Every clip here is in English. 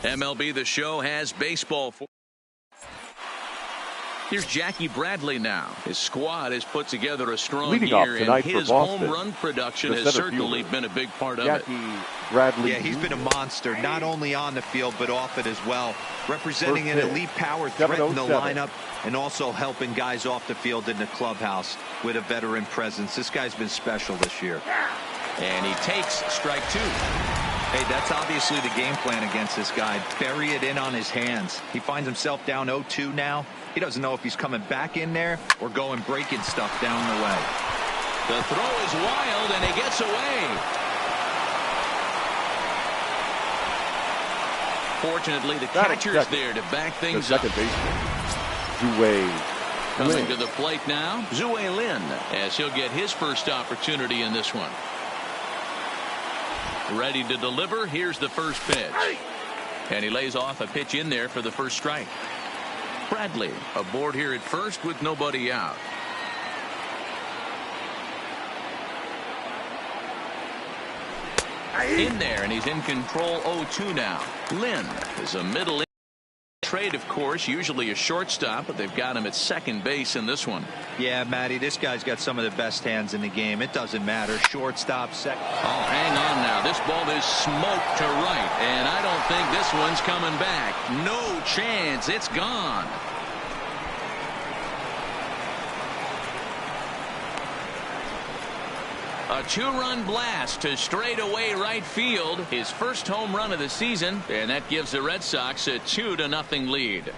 MLB The Show has baseball for. Here's Jackie Bradley now. His squad has put together a strong year, and his home run production has certainly been a big part of it. Bradley. Yeah, he's been a monster, not only on the field, but off it as well. Representing an elite power threat in the lineup, and also helping guys off the field in the clubhouse with a veteran presence. This guy's been special this year. And he takes strike two. Hey, that's obviously the game plan against this guy. Bury it in on his hands. He finds himself down 0-2 now. He doesn't know if he's coming back in there or going breaking stuff down the way. The throw is wild, and he gets away. Fortunately, the catcher's there to back things up. Coming to the plate now, Zue Lin, as he'll get his first opportunity in this one. Ready to deliver. Here's the first pitch. And he lays off a pitch in there for the first strike. Bradley aboard here at first with nobody out. In there, and he's in control. 0-2 now. Lynn is a middle trade, of course, usually a shortstop, but they've got him at second base in this one. Yeah, Matty, this guy's got some of the best hands in the game. It doesn't matter. Shortstop, second. Oh, hang on now. This ball is smoked to right, and I don't think this one's coming back. No chance. It's gone. A two-run blast to straightaway right field. His first home run of the season, and that gives the Red Sox a 2-0 lead.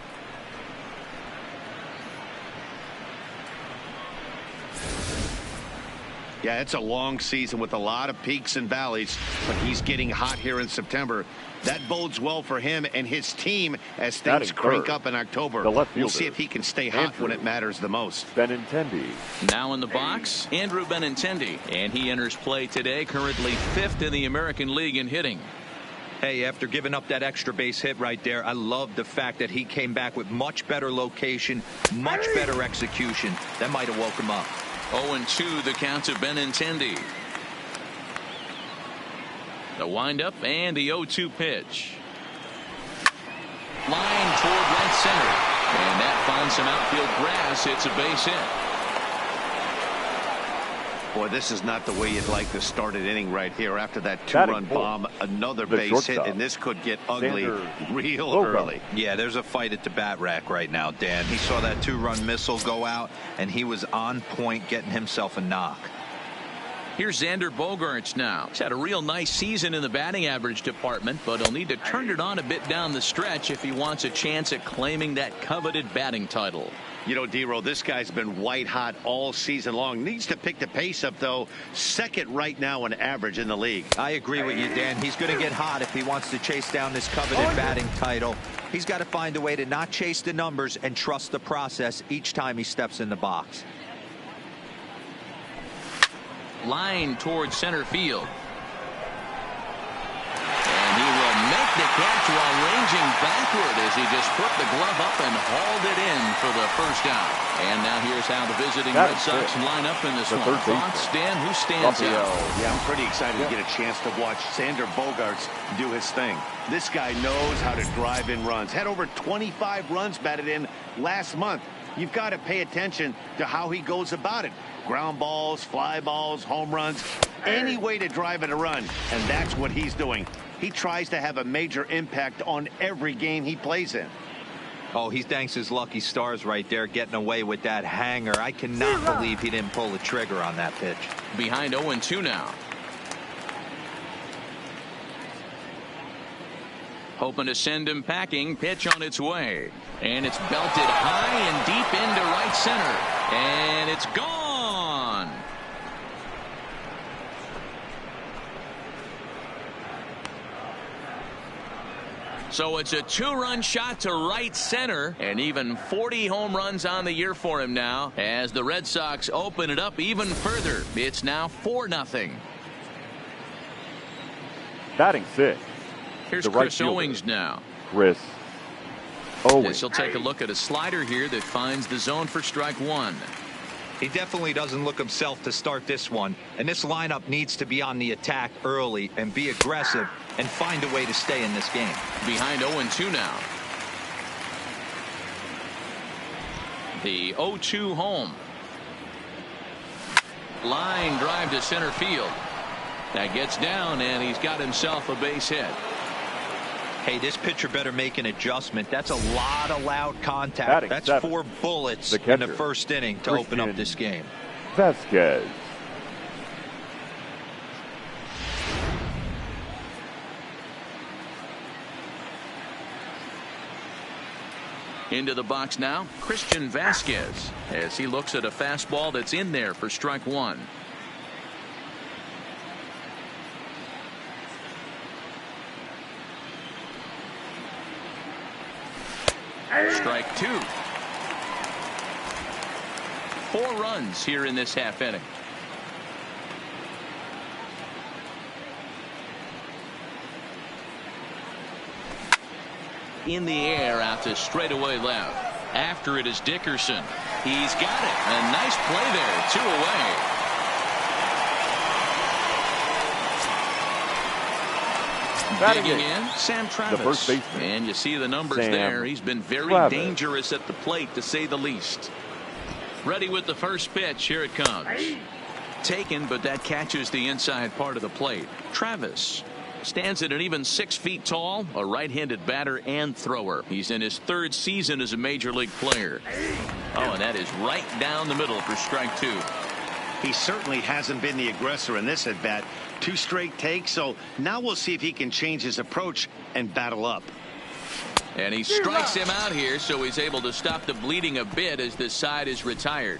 Yeah, it's a long season with a lot of peaks and valleys, but he's getting hot here in September. That bodes well for him and his team as things crank up in October. We'll see if he can stay hot when it matters the most. Benintendi. Now in the box, Andrew Benintendi, and he enters play today, currently 5th in the American League in hitting. Hey, after giving up that extra base hit right there, I love the fact that he came back with much better location, much better execution. That might have woke him up. 0-2 the count to Benintendi. The windup and the 0-2 pitch. Line toward right center. And that finds some outfield grass. It's a base hit. Boy, this is not the way you'd like to start an inning right here. After that two-run bomb, another base hit, and this could get ugly real early. Yeah, there's a fight at the bat rack right now, Dan. He saw that two-run missile go out, and he was on point getting himself a knock. Here's Xander Bogaerts now. He's had a real nice season in the batting average department, but he'll need to turn it on a bit down the stretch if he wants a chance at claiming that coveted batting title. You know, D-Row, this guy's been white hot all season long. Needs to pick the pace up, though. Second right now on average in the league. I agree with you, Dan. He's going to get hot if he wants to chase down this coveted batting title. He's got to find a way to not chase the numbers and trust the process each time he steps in the box. Line towards center field. And he will make the catch while ranging backward as he just put the glove up and hauled it in for the first out. And now here's how the visiting Red Sox line up in this one. Thoughts, Dan? Who stands out? Yeah, I'm pretty excited to get a chance to watch Xander Bogaerts do his thing. This guy knows how to drive in runs. Had over 25 runs batted in last month. You've got to pay attention to how he goes about it. Ground balls, fly balls, home runs, any way to drive in a run, and that's what he's doing. He tries to have a major impact on every game he plays in. Oh, he thanks his lucky stars right there, getting away with that hanger. I cannot believe he didn't pull the trigger on that pitch. Behind 0-2 now. Hoping to send him packing. Pitch on its way. And it's belted high and deep into right center. And it's gone. So it's a two-run shot to right center, and even 40 home runs on the year for him now as the Red Sox open it up even further. It's now 4-0. Batting fifth. Here's Chris Owings now. Chris Owings. As he'll take a look at a slider here that finds the zone for strike one. He definitely doesn't look himself to start this one, and this lineup needs to be on the attack early and be aggressive and find a way to stay in this game. Behind 0-2 now. The 0-2 home. Line drive to center field. That gets down, and he's got himself a base hit. Hey, this pitcher better make an adjustment. That's a lot of loud contact. That's 4 bullets in the first inning to open up this game. Vasquez. Into the box now, Christian Vasquez, as he looks at a fastball that's in there for strike 1. Strike 2. 4 runs here in this half inning. In the air out to straightaway left. After it is Dickerson. He's got it. A nice play there. 2 away. Digging in, Sam Travis. The first baseman. And you see the numbers there. He's been very dangerous at the plate, to say the least. Ready with the first pitch. Here it comes. Taken, but that catches the inside part of the plate. Travis stands at an even 6 feet tall, a right-handed batter and thrower. He's in his 3rd season as a major league player. Oh, and that is right down the middle for strike 2. He certainly hasn't been the aggressor in this at bat. 2 straight takes, so now we'll see if he can change his approach and battle up. And he strikes him out here, so he's able to stop the bleeding a bit as this side is retired.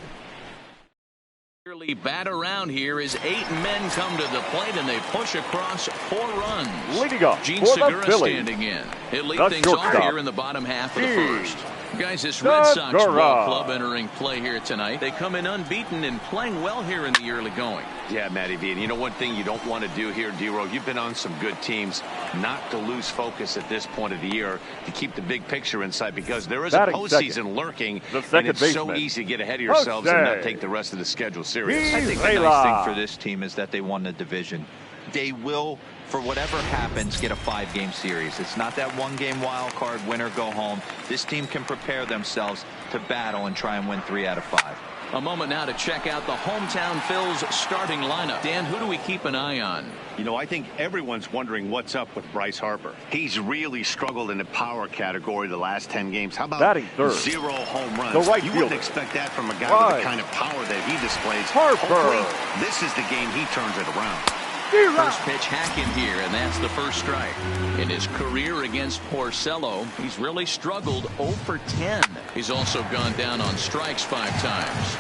Bat around here as 8 men come to the plate, and they push across 4 runs. Leading off Gene for the Segura Phillies. standing in. He'll lead The things off shortstop. here in the bottom half of the first. Guys, this Red Sox ball club entering play here tonight. They come in unbeaten and playing well here in the early going. Yeah, Matty V. And you know one thing you don't want to do here, D-Row, you've been on some good teams, not to lose focus at this point of the year, to keep the big picture in sight, because there is a postseason lurking, and it's so easy to get ahead of yourselves and not take the rest of the schedule serious. I think the nice thing for this team is that they won the division. They will, for whatever happens, get a 5-game series. It's not that 1-game wild card, win or go home. This team can prepare themselves to battle and try and win 3 out of 5. A moment now to check out the hometown Phils starting lineup. Dan, who do we keep an eye on? You know, I think everyone's wondering what's up with Bryce Harper. He's really struggled in the power category the last 10 games. How about 0 home runs? You wouldn't expect that from a guy with the kind of power that he displays. Hopefully, this is the game he turns it around. First pitch hack in here, and that's the first strike. In his career against Porcello, he's really struggled 0 for 10. He's also gone down on strikes 5 times.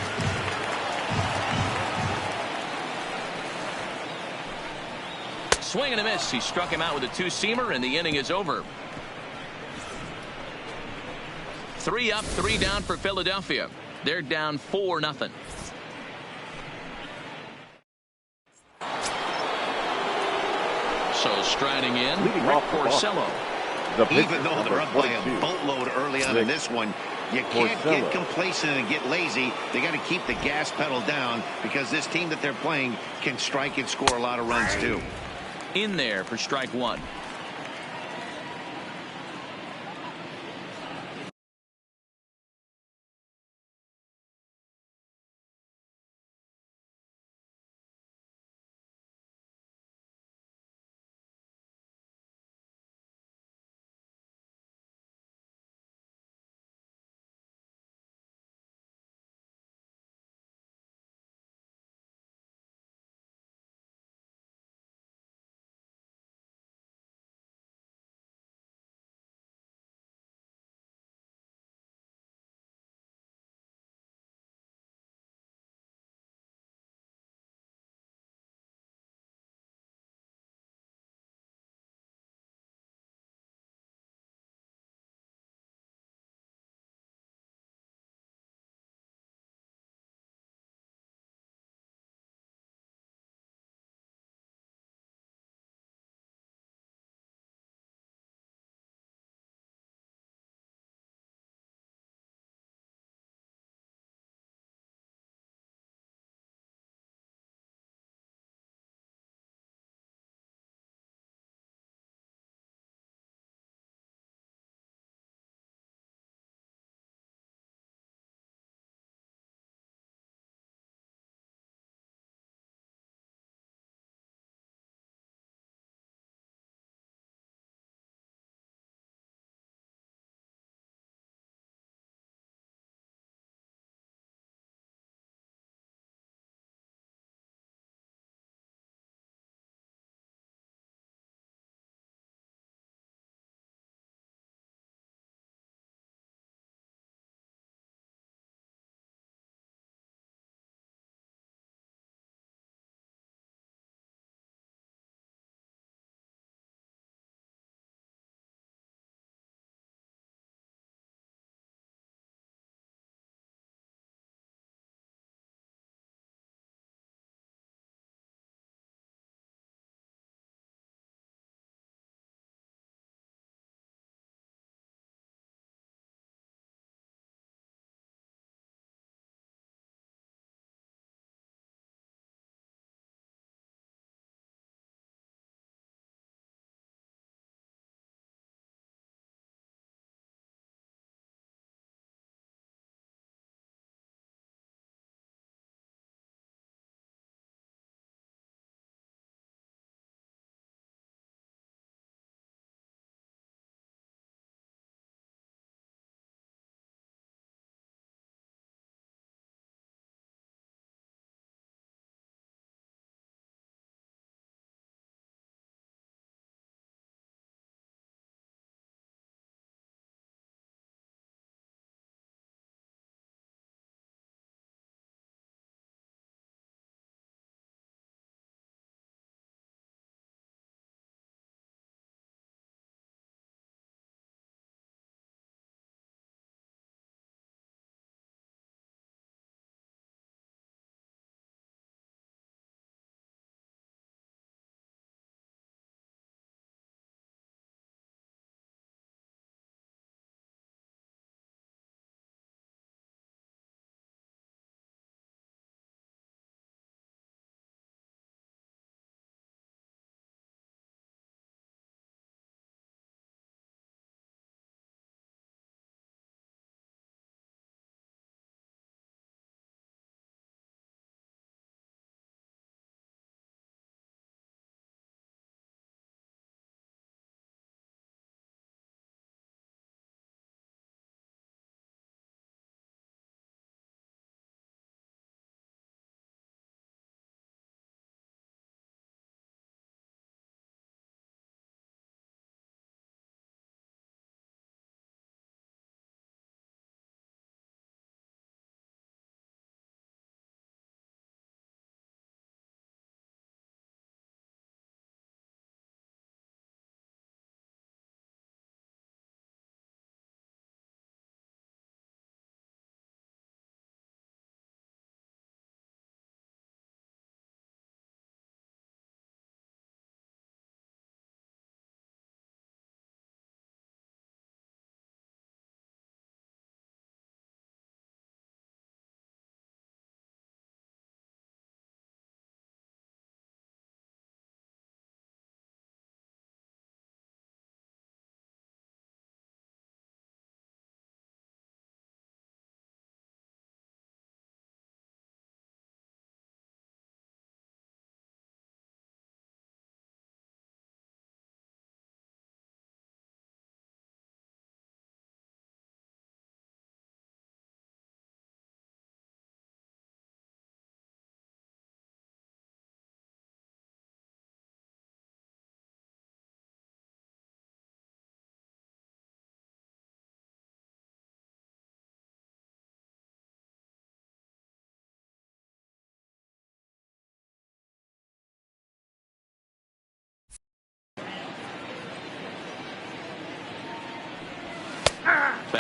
Swing and a miss. He struck him out with a 2-seamer, and the inning is over. 3 up, 3 down for Philadelphia. They're down 4-0. So striding in, Rick Porcello. Even though they're up by a boatload early on in this one, you can't get complacent and get lazy. They got to keep the gas pedal down, because this team that they're playing can strike and score a lot of runs too. In there for strike 1.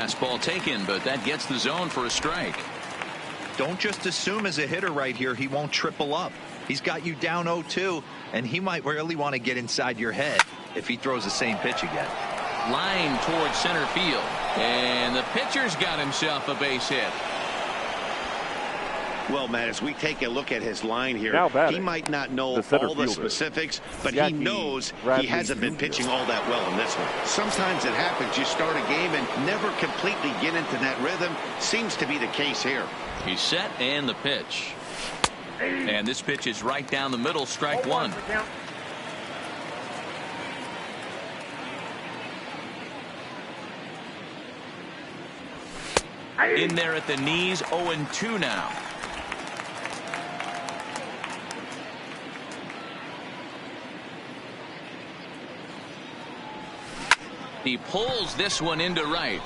Fastball taken, but that gets the zone for a strike. Don't just assume as a hitter right here he won't triple up. He's got you down 0-2, and he might really want to get inside your head if he throws the same pitch again. Line towards center field, and the pitcher's got himself a base hit. Well, Matt, as we take a look at his line here, he might not know all the specifics, but he knows he hasn't been pitching all that well in this one. Sometimes it happens. You start a game and never completely get into that rhythm. Seems to be the case here. He's set, and the pitch. And this pitch is right down the middle, strike one. In there at the knees, 0-2 now. He pulls this one into right.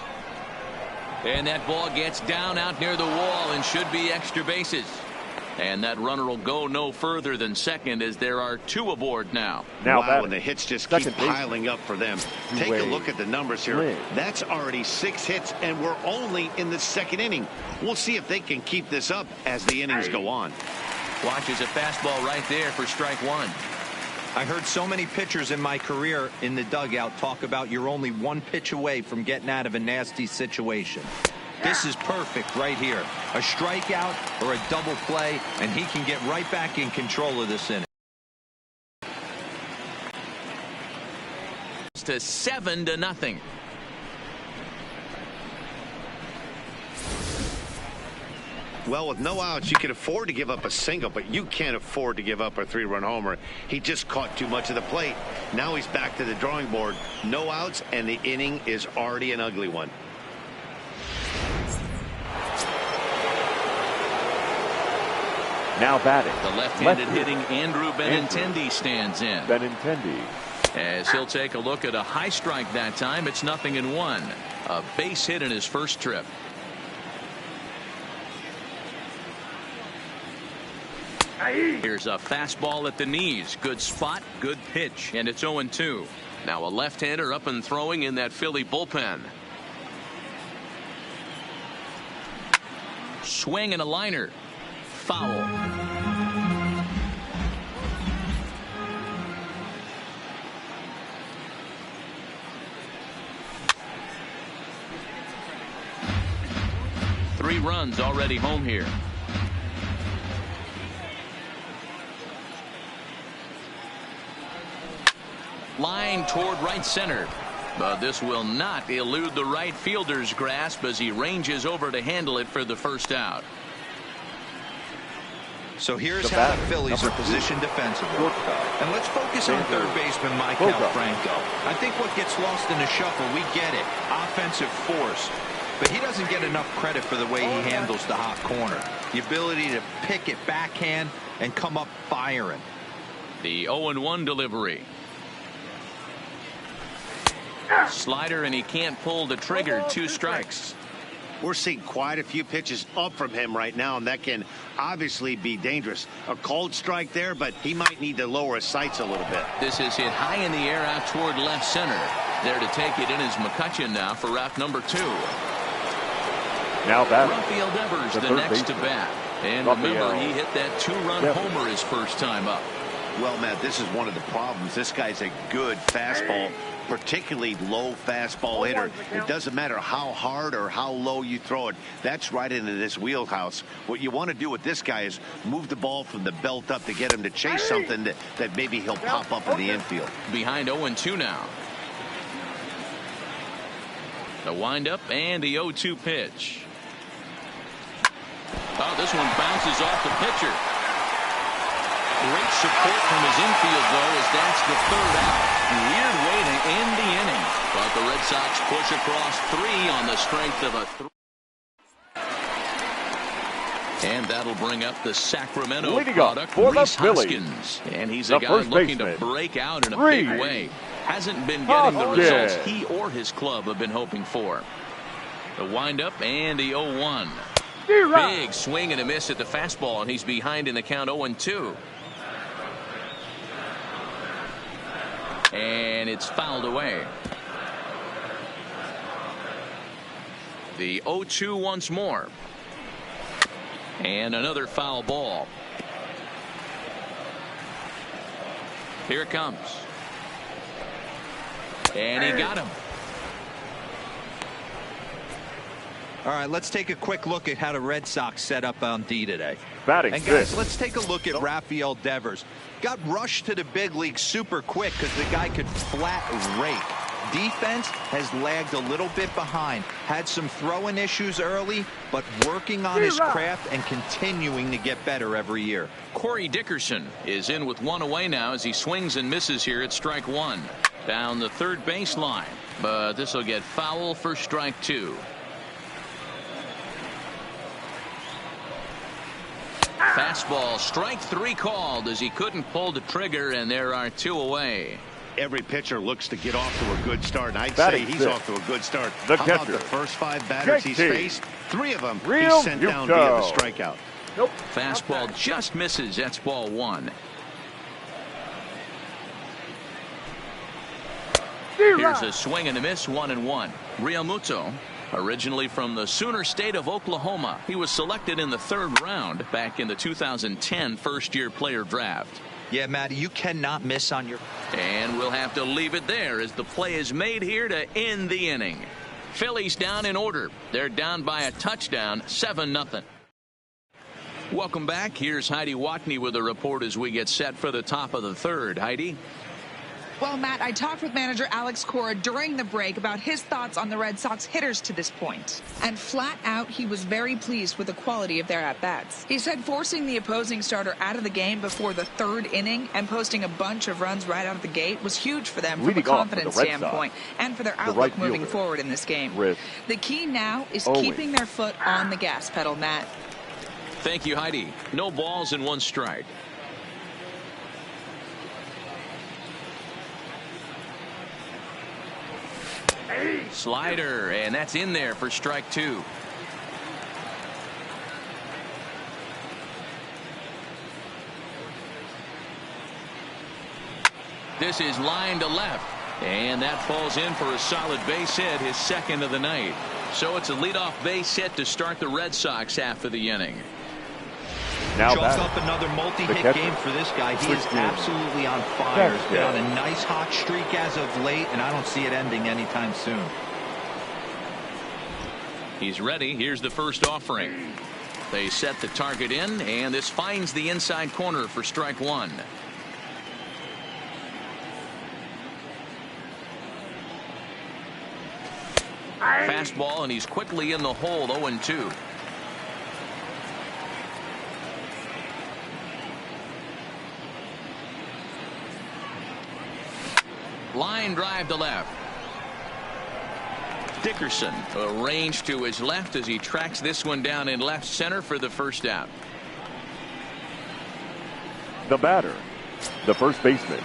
And that ball gets down out near the wall and should be extra bases. And that runner will go no further than second as there are two aboard now. Wow, and the hits just keep piling up for them. Take a look at the numbers here. That's already 6 hits, and we're only in the second inning. We'll see if they can keep this up as the innings go on. Watches a fastball right there for strike one. I heard so many pitchers in my career in the dugout talk about you're only one pitch away from getting out of a nasty situation. This is perfect right here. A strikeout or a double play, and he can get right back in control of this inning. It's to 7-0. Well, with no outs, you can afford to give up a single, but you can't afford to give up a 3-run homer. He just caught too much of the plate. Now he's back to the drawing board. No outs, and the inning is already an ugly one. Now batting. The left-handed hitting Andrew Benintendi stands in. Benintendi. As he'll take a look at a high strike that time, it's 0-1. A base hit in his first trip. Here's a fastball at the knees. Good spot, good pitch, and it's 0-2. Now a left-hander up and throwing in that Philly bullpen. Swing and a liner. Foul. Three runs already home here. Line toward right center. But this will not elude the right fielder's grasp as he ranges over to handle it for the first out. So here's how the Phillies are positioned defensively. And let's focus on third baseman Michael Franco. I think what gets lost in the shuffle, we get it. Offensive force. But he doesn't get enough credit for the way he handles the hot corner. The ability to pick it backhand and come up firing. The 0-1 delivery. Slider, and he can't pull the trigger. 2 strikes. We're seeing quite a few pitches up from him right now, and that can obviously be dangerous. A cold strike there, but he might need to lower his sights a little bit. This is hit high in the air out toward left center. There to take it in is McCutchen now for out number 2. Now batting. Rafael Devers the next to bat. And remember, he hit that 2-run homer his first time up. Well, Matt, this is one of the problems. This guy's a good fastball, particularly low fastball hitter. It doesn't matter how hard or how low you throw it. That's right into this wheelhouse. What you want to do with this guy is move the ball from the belt up to get him to chase something that maybe he'll pop up in the infield. Behind 0-2 now. The windup and the 0-2 pitch. Oh, this one bounces off the pitcher. Great support from his infield, though, as that's the third out. Weird way to end the inning. But the Red Sox push across 3 on the strength of a 3. And that'll bring up the Sacramento product, Rhys Hoskins. And he's a guy looking to break out in a big way. Hasn't been getting the results he or his club have been hoping for. The windup and the 0-1. Big swing and a miss at the fastball, and he's behind in the count 0-2. And it's fouled away. The 0-2 once more. And another foul ball. Here it comes. And he got him. All right, let's take a quick look at how the Red Sox set up on D today. Batting and guys, sixth. let's take a look at Rafael Devers. Got rushed to the big league super quick because the guy could flat rake. Defense has lagged a little bit behind. Had some throwing issues early, but working on his craft and continuing to get better every year. Corey Dickerson is in with one away now as he swings and misses here at strike one. Down the third baseline, but this will get foul for strike two. Fastball, strike three called as he couldn't pull the trigger, and there are two away. Every pitcher looks to get off to a good start, and I'd Batting say he's sixth. off to a good start. The How about catcher. the first 5 batters he's JT. faced? 3 of them Real he's sent down via the strikeout. Nope. Fastball just misses. That's ball one. Here's a swing and a miss, 1-1. Realmuto, originally from the Sooner State of Oklahoma. He was selected in the third round back in the 2010 first-year player draft. Yeah, Matty, you cannot miss on your... And we'll have to leave it there as the play is made here to end the inning. Phillies down in order. They're down by a touchdown, 7-0. Welcome back. Here's Heidi Watney with a report as we get set for the top of the third. Heidi? Well, Matt, I talked with manager Alex Cora during the break about his thoughts on the Red Sox hitters to this point. And flat out, he was very pleased with the quality of their at-bats. He said forcing the opposing starter out of the game before the third inning and posting a bunch of runs right out of the gate was huge for them from a confidence standpoint and for their outlook moving forward in this game. The key now is keeping their foot on the gas pedal, Matt. Thank you, Heidi. No balls and 1 strike. Slider, and that's in there for strike two. This is line to left, and that falls in for a solid base hit, his second of the night. So it's a leadoff base hit to start the Red Sox half of the inning. Now chalks up another multi-hit game for this guy. He is absolutely on fire. He's been on a nice hot streak as of late, and I don't see it ending anytime soon. He's ready. Here's the first offering. They set the target in, and this finds the inside corner for strike one. Fastball, and he's quickly in the hole, 0-2. Line drive to left. Dickerson arranged to his left as he tracks this one down in left center for the first out. The batter, the first baseman.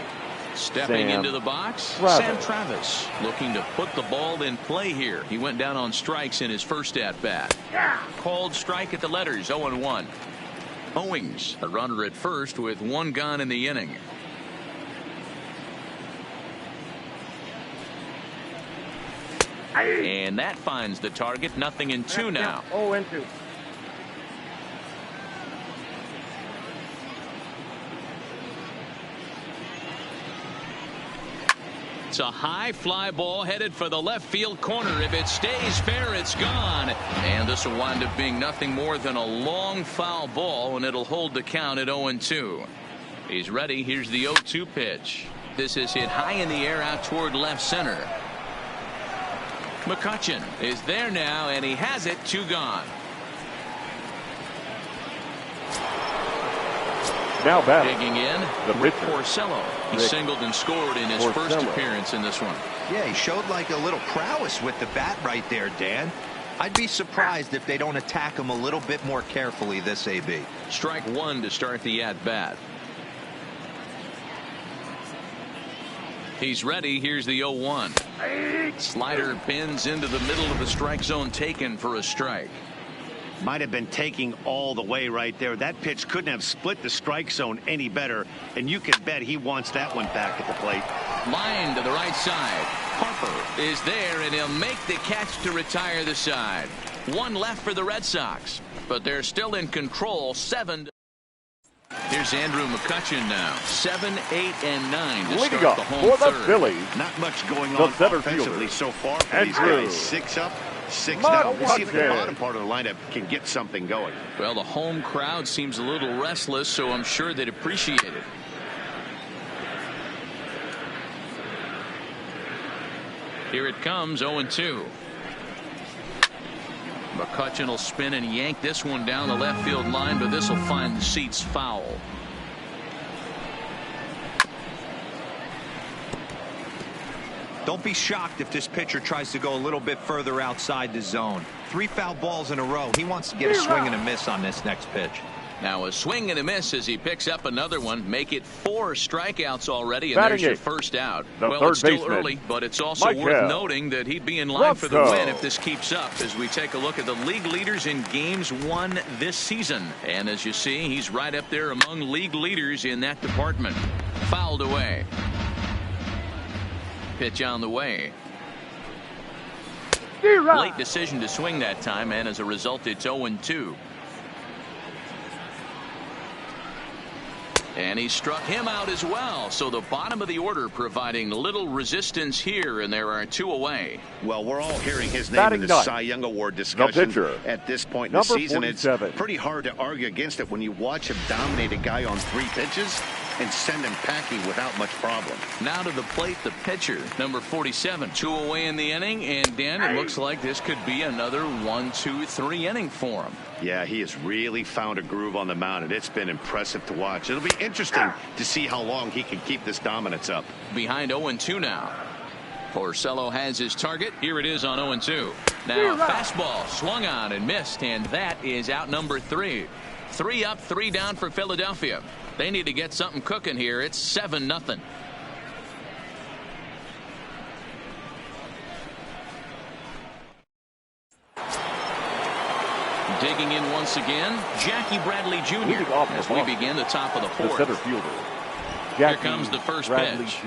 Stepping into the box, Sam Travis looking to put the ball in play here. He went down on strikes in his first at-bat. Called strike at the letters, 0-1. Owings, a runner at first with 1 gone in the inning. And that finds the target. 0-2 now. 0-2. It's a high fly ball headed for the left field corner. If it stays fair, it's gone. And this will wind up being nothing more than a long foul ball, and it'll hold the count at 0-2. He's ready. Here's the 0-2 pitch. This is hit high in the air out toward left center. McCutchen is there now, and he has it. 2 gone. Now batting. Digging in, Rick Porcello. He singled and scored in his first appearance in this one. Yeah, he showed like a little prowess with the bat right there, Dan. I'd be surprised if they don't attack him a little bit more carefully this AB. Strike one to start the at-bat. He's ready. Here's the 0-1. Slider bends into the middle of the strike zone, taken for a strike. Might have been taking all the way right there. That pitch couldn't have split the strike zone any better, and you can bet he wants that one back at the plate. Line to the right side. Harper is there, and he'll make the catch to retire the side. One left for the Red Sox, but they're still in control. 7. Here's Andrew McCutchen now. 7, 8, and 9 to leading start up the home for the third. Phillies. Not much going The on center offensively fielder, so far for these Andrew. guys. 6 up, 6 down. We'll see if the McCutchen. bottom part of the lineup can get something going. Well, the home crowd seems a little restless, so I'm sure they'd appreciate it. Here it comes, 0-2. McCutchen will spin and yank this one down the left field line, but this will find the seats foul. Don't be shocked if this pitcher tries to go a little bit further outside the zone. 3 foul balls in a row. He wants to get a swing and a miss on this next pitch. Now a swing and a miss as he picks up another one. Make it 4 strikeouts already, and Batting there's your eighth. first out. The Well, third it's still baseman, early, but it's also Michael worth noting that he'd be in line for the Roscoe. win if this keeps up as we take a look at the league leaders in games won this season. And as you see, he's right up there among league leaders in that department. Fouled away. Pitch on the way. Late decision to swing that time, and as a result, it's 0-2. And he struck him out as well. So the bottom of the order providing little resistance here, and there are 2 away. Well, we're all hearing his name Batting in the ninth. Cy Young Award discussion pitcher, at this point in the number season. 47. It's pretty hard to argue against it when you watch him dominate a guy on 3 pitches and send him packing without much problem. Now to the plate, the pitcher, number 47. 2 away in the inning, and Dan, it looks like this could be another 1, 2, 3 inning for him. Yeah, he has really found a groove on the mound, and it's been impressive to watch. It'll be interesting to see how long he can keep this dominance up. Behind 0-2 now. Porcello has his target. Here it is on 0-2. Now fastball swung on and missed, and that is out number 3. 3 up, 3 down for Philadelphia. They need to get something cooking here. It's 7-0. Digging in once again, Jackie Bradley Jr. as we begin the top of the 4th. The center fielder, Here comes the first Bradley pitch.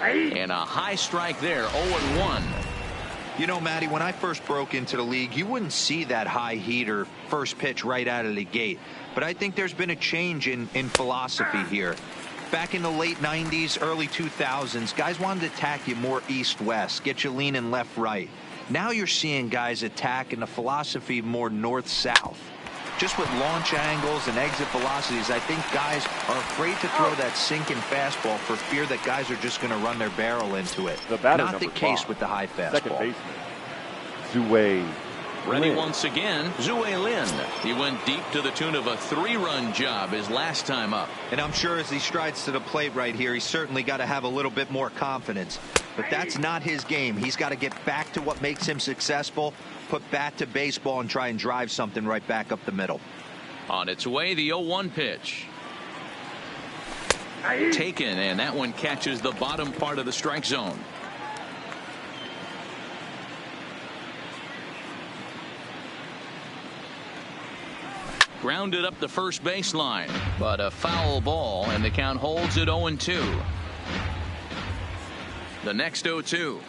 Jr. And a high strike there, 0-1. You know, Matty, when I first broke into the league, you wouldn't see that high heater first pitch right out of the gate. But I think there's been a change in philosophy here. Back in the late 90s, early 2000s, guys wanted to attack you more east-west, get you leaning left-right. Now you're seeing guys attack in the philosophy more north-south. Just with launch angles and exit velocities, I think guys are afraid to throw that sinking fastball for fear that guys are just going to run their barrel into it. The batter, Not the number case 5, with the high fastball. second baseman, Zue Ready Lin. once again, Zue Lin. He went deep to the tune of a 3-run job his last time up. And I'm sure as he strides to the plate right here, he's certainly got to have a little bit more confidence. But that's not his game. He's got to get back to what makes him successful, put bat to baseball, and try and drive something right back up the middle. On its way, the 0-1 pitch. Taken, and that one catches the bottom part of the strike zone. Grounded up the first baseline, but a foul ball, and the count holds at 0-2. The next 0-2.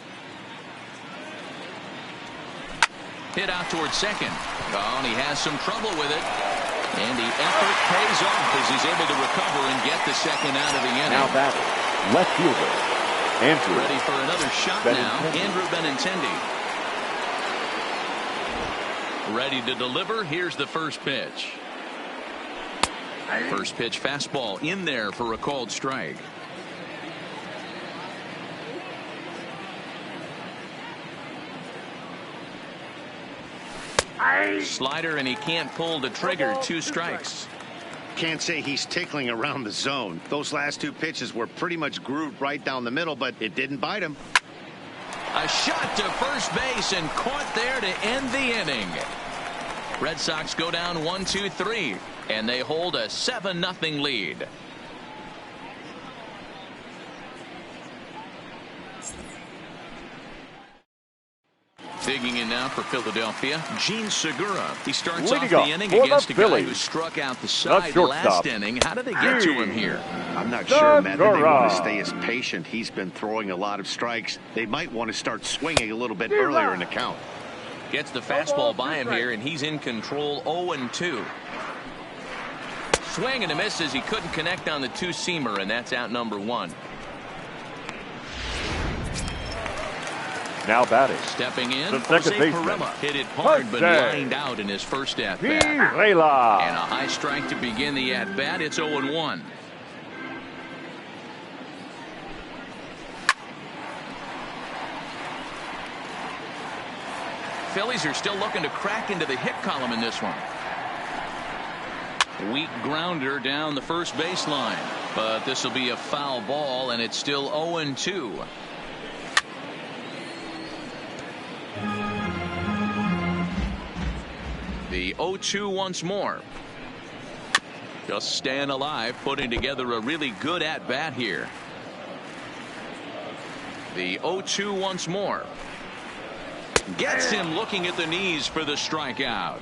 Hit out towards second. Oh, and he has some trouble with it. And the effort pays off as he's able to recover and get the second out of the inning. Now batting, left fielder, Andrew. Ready for another shot now, Andrew Benintendi. Ready to deliver. Here's the first pitch. First pitch fastball in there for a called strike. Slider, and he can't pull the trigger. 2 strikes. Can't say he's tickling around the zone. Those last 2 pitches were pretty much grooved right down the middle, but it didn't bite him. A shot to first base and caught there to end the inning. Red Sox go down 1-2-3, and they hold a 7-0 lead. Digging in now for Philadelphia, Gene Segura. He starts off the inning against a guy who struck out the side last inning. How did they get to him here? I'm not sure, Matt, that they want to stay as patient. He's been throwing a lot of strikes. They might want to start swinging a little bit earlier in the count. Gets the fastball by him here, and he's in control. 0-2. Swing and a miss as he couldn't connect on the two-seamer, and that's out number 1. Now batting. Stepping in, the second baseman. Hit it hard, but lined out in his first at-bat. And a high strike to begin the at-bat. It's 0-1. Phillies are still looking to crack into the hit column in this one. Weak grounder down the first baseline, but this will be a foul ball, and it's still 0-2. The 0-2 once more. Just staying alive, putting together a really good at-bat here. The 0-2 once more. Gets him looking at the knees for the strikeout.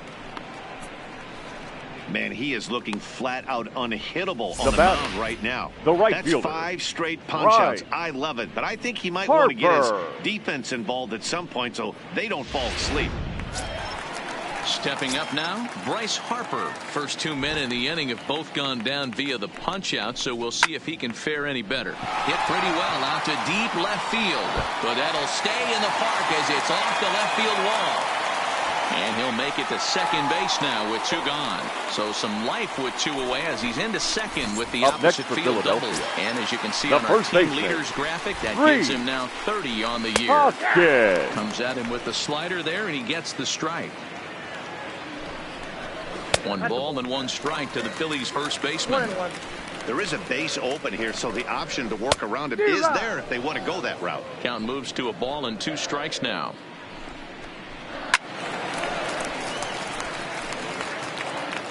Man, he is looking flat out unhittable on the mound right now. That's fielder. 5 straight punch-outs. I love it, but I think he might want to get his defense involved at some point so they don't fall asleep. Stepping up now, Bryce Harper. First 2 men in the inning have both gone down via the punch-out, so we'll see if he can fare any better. Hit pretty well out to deep left field, but that'll stay in the park as it's off the left field wall. And he'll make it to second base now with 2 gone. So some life with 2 away as he's into second with the opposite field double. And as you can see on our team leaders graphic, that gives him now 30 on the year. Comes at him with the slider there, and he gets the strike. 1 ball and 1 strike to the Phillies first baseman. There is a base open here, so the option to work around it is there if they want to go that route. Count moves to a ball and 2 strikes now.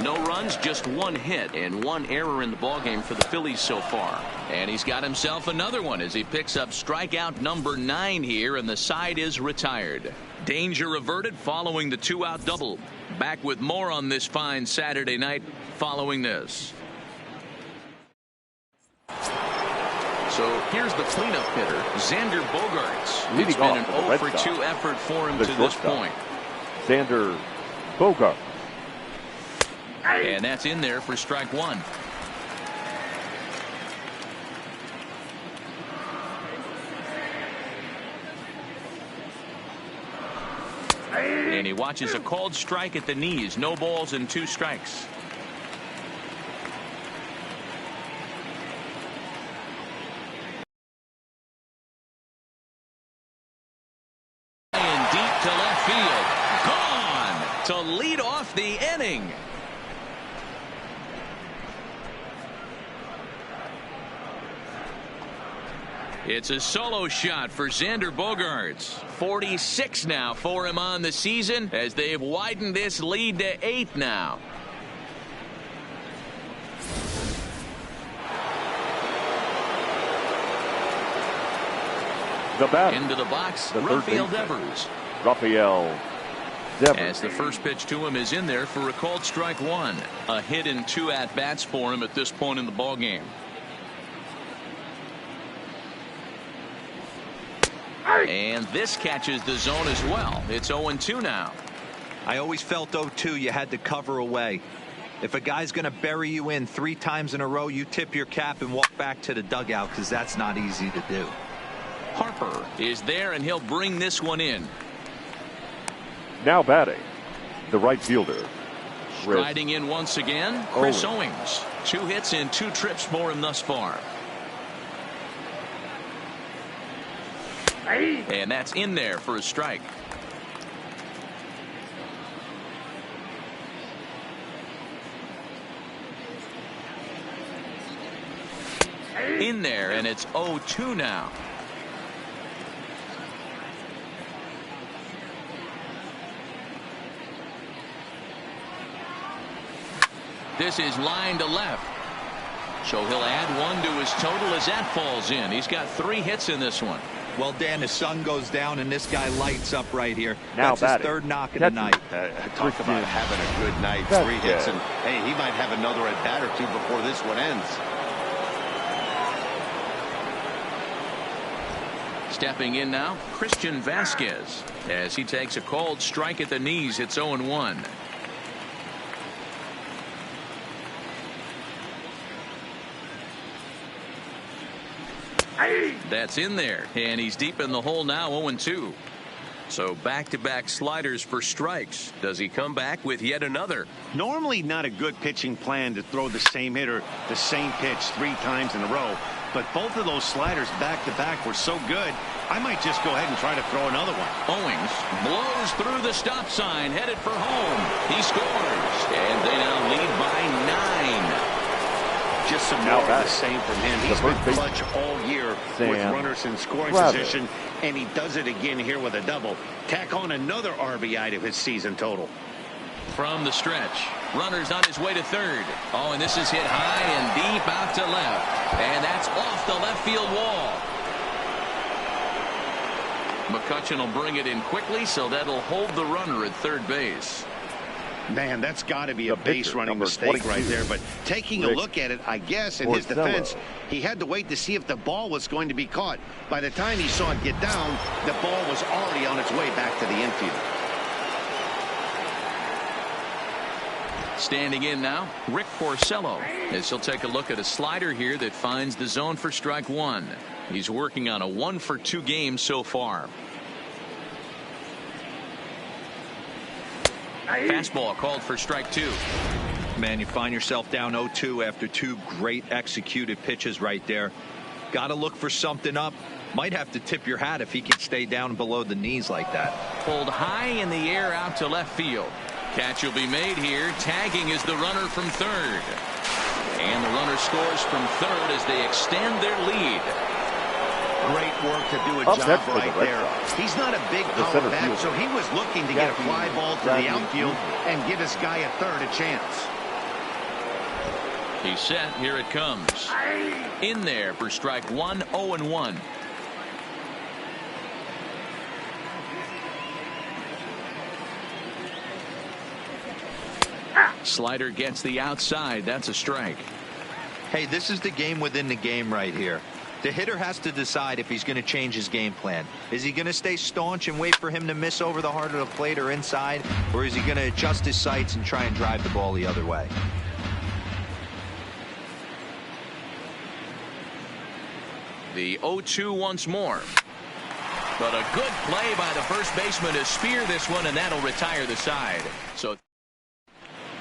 No runs, just 1 hit and 1 error in the ballgame for the Phillies so far. And he's got himself another one as he picks up strikeout number 9 here, and the side is retired. Danger averted following the 2-out double. Back with more on this fine Saturday night following this. So here's the cleanup hitter, Xander Bogaerts. It's been an 0-for-2 effort for him to this point. Xander Bogaerts. And that's in there for strike 1. And he watches a called strike at the knees. No balls and 2 strikes. And deep to left field. Gone to lead off the inning. It's a solo shot for Xander Bogaerts. 46 now for him on the season as they've widened this lead to 8 now. The bat. Into the box, Rafael Devers. Rafael Devers. As the first pitch to him is in there for a called strike 1. A hit and 2 at-bats for him at this point in the ballgame. And this catches the zone as well. It's 0-2 now. I always felt 0-2 you had to cover away. If a guy's going to bury you in 3 times in a row, you tip your cap and walk back to the dugout because that's not easy to do. Harper is there, and he'll bring this one in. Now batting, the right fielder. Striding in once again, Chris Owings. 2 hits and 2 trips for him thus far. And that's in there for a strike. In there, and it's 0-2 now. This is line to left. So he'll add 1 to his total as that falls in. He's got 3 hits in this one. Well, Dan, the sun goes down and this guy lights up right here. Now that's his 3rd knock of the night. Talk about having a good night. 3 hits, and hey, he might have another at bat or 2 before this one ends. Stepping in now, Christian Vasquez, as he takes a cold strike at the knees. It's 0-1. That's in there, and he's deep in the hole now. 0-2. So back-to-back sliders for strikes. Does he come back with yet another? Normally not a good pitching plan to throw the same hitter the same pitch 3 times in a row, but both of those sliders back-to-back were so good, I might just go ahead and try to throw another one. Owings blows through the stop sign, headed for home. He scores, and they now lead by 9. Just some more of the same from him. He's been clutch all year with runners in scoring position, and he does it again here with a double. Tack on another RBI to his season total. From the stretch, runners on his way to third. Oh, and this is hit high and deep out to left, and that's off the left field wall. McCutchen will bring it in quickly, so that'll hold the runner at third base. Man, that's got to be a base running mistake right there. But taking a look at it, I guess, in his defense, he had to wait to see if the ball was going to be caught. By the time he saw it get down, the ball was already on its way back to the infield. Standing in now, Rick Porcello, as he'll take a look at a slider here that finds the zone for strike 1. He's working on a 1-for-2 game so far. Fastball called for strike 2. Man, you find yourself down 0-2 after 2 great executed pitches right there. Got to look for something up. Might have to tip your hat if he can stay down below the knees like that. Pulled high in the air out to left field. Catch will be made here. Tagging is the runner from third. And the runner scores from third as they extend their lead. Great work to do a job right there. He's not a big power bat, so he was looking to get a fly ball to the outfield and give his guy at third a chance. He's set. Here it comes. In there for strike 1, 0-1. Slider gets the outside. That's a strike. Hey, this is the game within the game right here. The hitter has to decide if he's going to change his game plan. Is he going to stay staunch and wait for him to miss over the heart of the plate or inside, or is he going to adjust his sights and try and drive the ball the other way? The 0-2 once more. But a good play by the first baseman to spear this one, and that'll retire the side. So,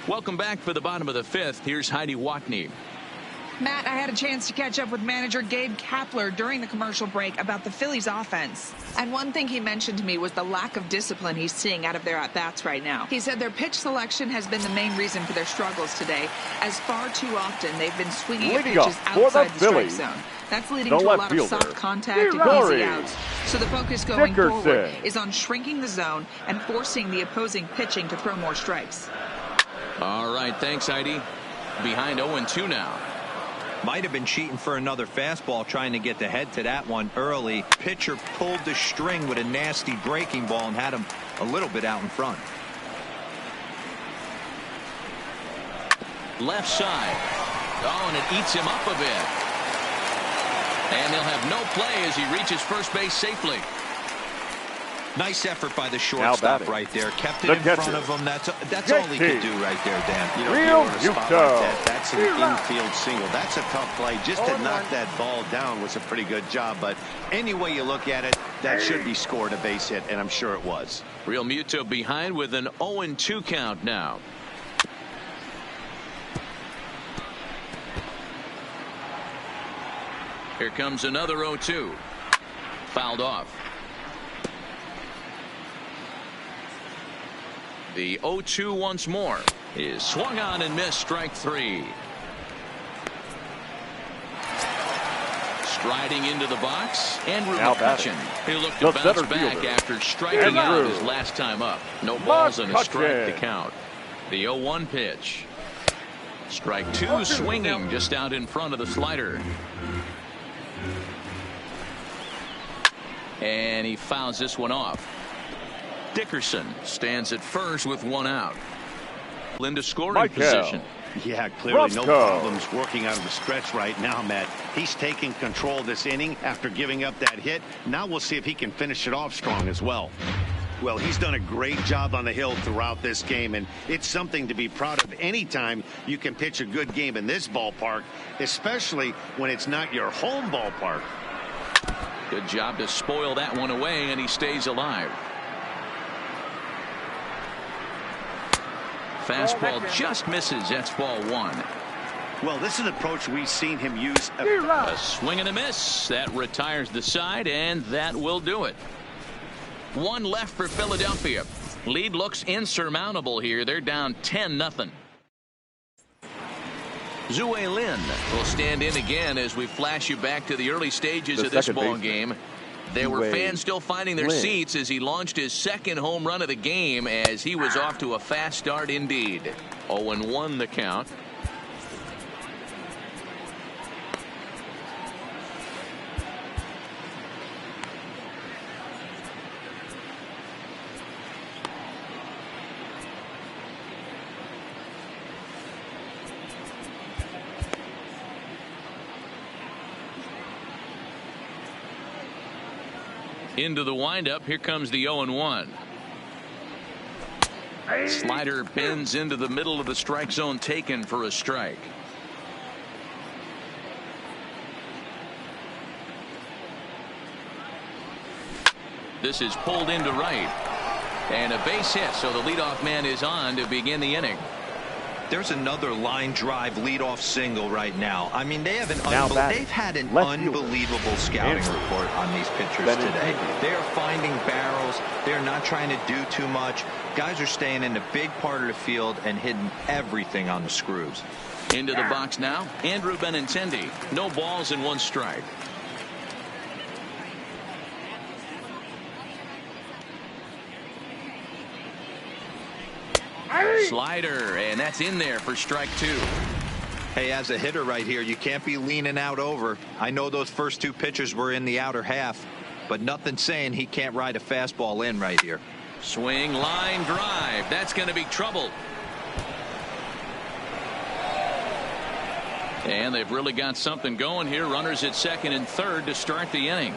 welcome back for the bottom of the 5th. Here's Heidi Watney. Matt, I had a chance to catch up with manager Gabe Kapler during the commercial break about the Phillies offense. And one thing he mentioned to me was the lack of discipline he's seeing out of their at-bats right now. He said their pitch selection has been the main reason for their struggles today, as far too often they've been swinging at pitches outside the strike zone. That's leading to a lot of soft contact and easy outs. So the focus going forward is on shrinking the zone and forcing the opposing pitching to throw more strikes. All right, thanks, Heidi. Behind 0-2 now. Might have been cheating for another fastball, trying to get the head to that one early. Pitcher pulled the string with a nasty breaking ball and had him a little bit out in front. Left side. Oh, and it eats him up a bit. And they'll have no play as he reaches first base safely. Nice effort by the shortstop right there. Kept it in front of him. That's all he could do right there, Dan. You know, if you were a spot like that, that's an infield single. That's a tough play. Just to knock that ball down was a pretty good job. But any way you look at it, that should be scored a base hit, and I'm sure it was. Real Muto behind with an 0-2 count now. Here comes another 0-2. Fouled off. The 0-2 once more is swung on and missed. Strike 3. Striding into the box, Andrew McCutchen. He looked to bounce back after striking out his last time up. No balls and a strike to count. The 0-1 pitch. Strike 2 swinging just out in front of the slider. And he fouls this one off. Dickerson stands at first with 1 out. Into scoring position. Yeah, clearly no problems working out of the stretch right now, Matt. He's taking control of this inning after giving up that hit. Now we'll see if he can finish it off strong as well. Well, he's done a great job on the hill throughout this game, and it's something to be proud of anytime you can pitch a good game in this ballpark, especially when it's not your home ballpark. Good job to spoil that one away, and he stays alive. Fastball just misses. That's ball one. Well, this is an approach we've seen him use. A swing and a miss. That retires the side, and that will do it. One left for Philadelphia. Lead looks insurmountable here. They're down 10-0. Zue Lin will stand in again as we flash you back to the early stages of this ball game. There were fans still finding their seats as he launched his second home run of the game, as he was off to a fast start indeed. 0-1 the count. Into the windup. Here comes the 0-1. Slider bends into the middle of the strike zone, taken for a strike. This is pulled into right, and a base hit, so the leadoff man is on to begin the inning. There's another line drive leadoff single right now. I mean, they've had an unbelievable scouting report on these pitchers today. They are finding barrels. They're not trying to do too much. Guys are staying in the big part of the field and hitting everything on the screws. Into the box now, Andrew Benintendi. No balls and one strike. Slider, and that's in there for strike two. Hey, as a hitter right here, you can't be leaning out over. I know those first two pitches were in the outer half, but nothing saying he can't ride a fastball in right here. Swing, line drive. That's going to be trouble. And they've really got something going here. Runners at second and third to start the inning.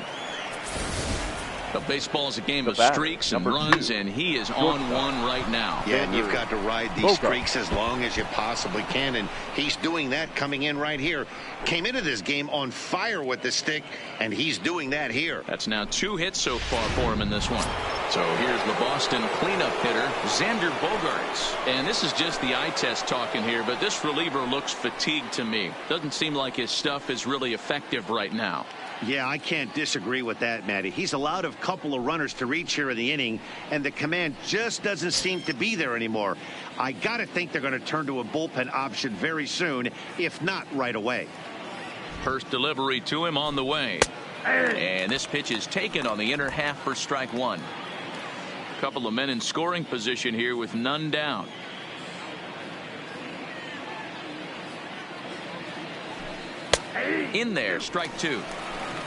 But baseball is a game of streaks and runs, and he is on one right now. Yeah, and you've got to ride these streaks as long as you possibly can, and he's doing that coming in right here. Came into this game on fire with the stick, and he's doing that here. That's now 2 hits so far for him in this one. So here's the Boston cleanup hitter, Xander Bogaerts. And this is just the eye test talking here, but this reliever looks fatigued to me. Doesn't seem like his stuff is really effective right now. Yeah, I can't disagree with that, Matty. He's allowed a couple of runners to reach here in the inning, and the command just doesn't seem to be there anymore. I got to think they're going to turn to a bullpen option very soon, if not right away. First delivery to him on the way. And this pitch is taken on the inner half for strike one. Couple of men in scoring position here with none down. In there, strike two.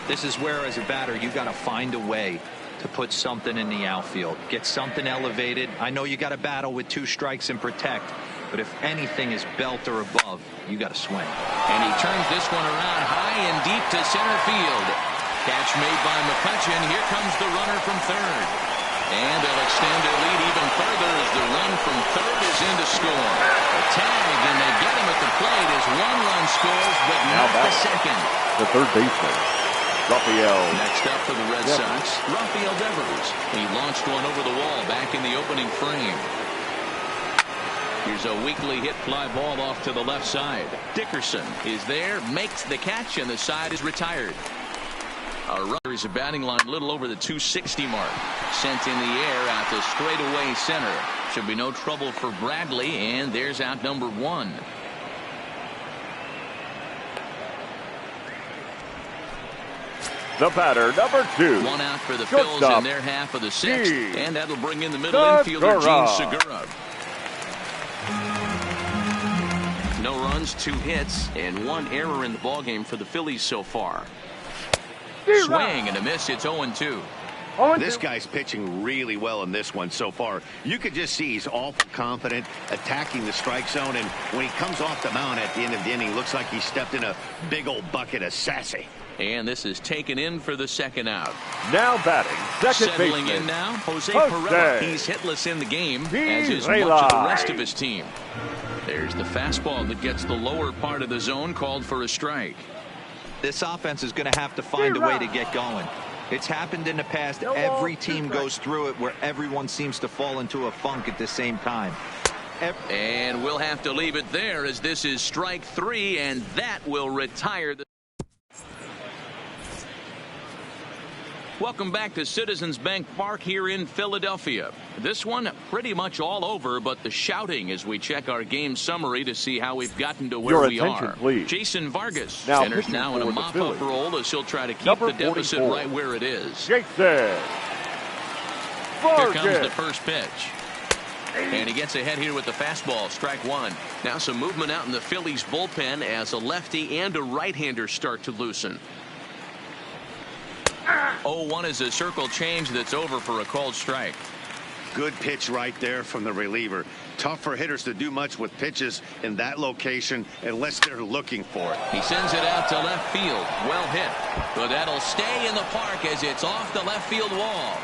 This is where, as a batter, you got to find a way to put something in the outfield, get something elevated. I know you got to battle with 2 strikes and protect, but if anything is belt or above, you got to swing. And he turns this one around high and deep to center field. Catch made by McCutchen. Here comes the runner from third. And they'll extend their lead even further as the run from third is in to score. A tag, and they get him at the plate as 1 run scores, but not the second. The third baseman, Rafael. Next up for the Red Sox, Rafael Devers. He launched one over the wall back in the opening frame. Here's a weakly hit fly ball off to the left side. Dickerson is there, makes the catch, and the side is retired. Our runner is a batting line a little over the 260 mark. Sent in the air out to straightaway center. Should be no trouble for Bradley, and there's out number 1. The batter, number 2. 1 out for the Phils in their half of the 6th, and that'll bring in the middle infielder, Gene Segura. No runs, 2 hits, and 1 error in the ballgame for the Phillies so far. Swing and a miss. It's 0-2. This guy's pitching really well in this one so far. You could just see he's awful confident attacking the strike zone, and when he comes off the mound at the end of the inning, looks like he stepped in a big old bucket of sassy. And this is taken in for the second out. Now batting, second Settling baseman. in now, Jose Perella. He's hitless in the game, as is much of the rest of his team. There's the fastball that gets the lower part of the zone called for a strike. This offense is going to have to find a way to get going. It's happened in the past. Every team goes through it where everyone seems to fall into a funk at the same time. And we'll have to leave it there, as this is strike 3, and that will retire the... Welcome back to Citizens Bank Park here in Philadelphia. This one pretty much all over, but the shouting as we check our game summary to see how we've gotten to where we are. Please. Jason Vargas now enters now in a mop-up role as he'll try to keep the deficit 44. right where it is. Jason Vargas. Here comes the first pitch. And he gets ahead here with the fastball, strike 1. Now some movement out in the Phillies bullpen as a lefty and a right-hander start to loosen. 0-1 is a circle change that's over for a called strike. Good pitch right there from the reliever. Tough for hitters to do much with pitches in that location unless they're looking for it. He sends it out to left field. Well hit. But that'll stay in the park as it's off the left field wall.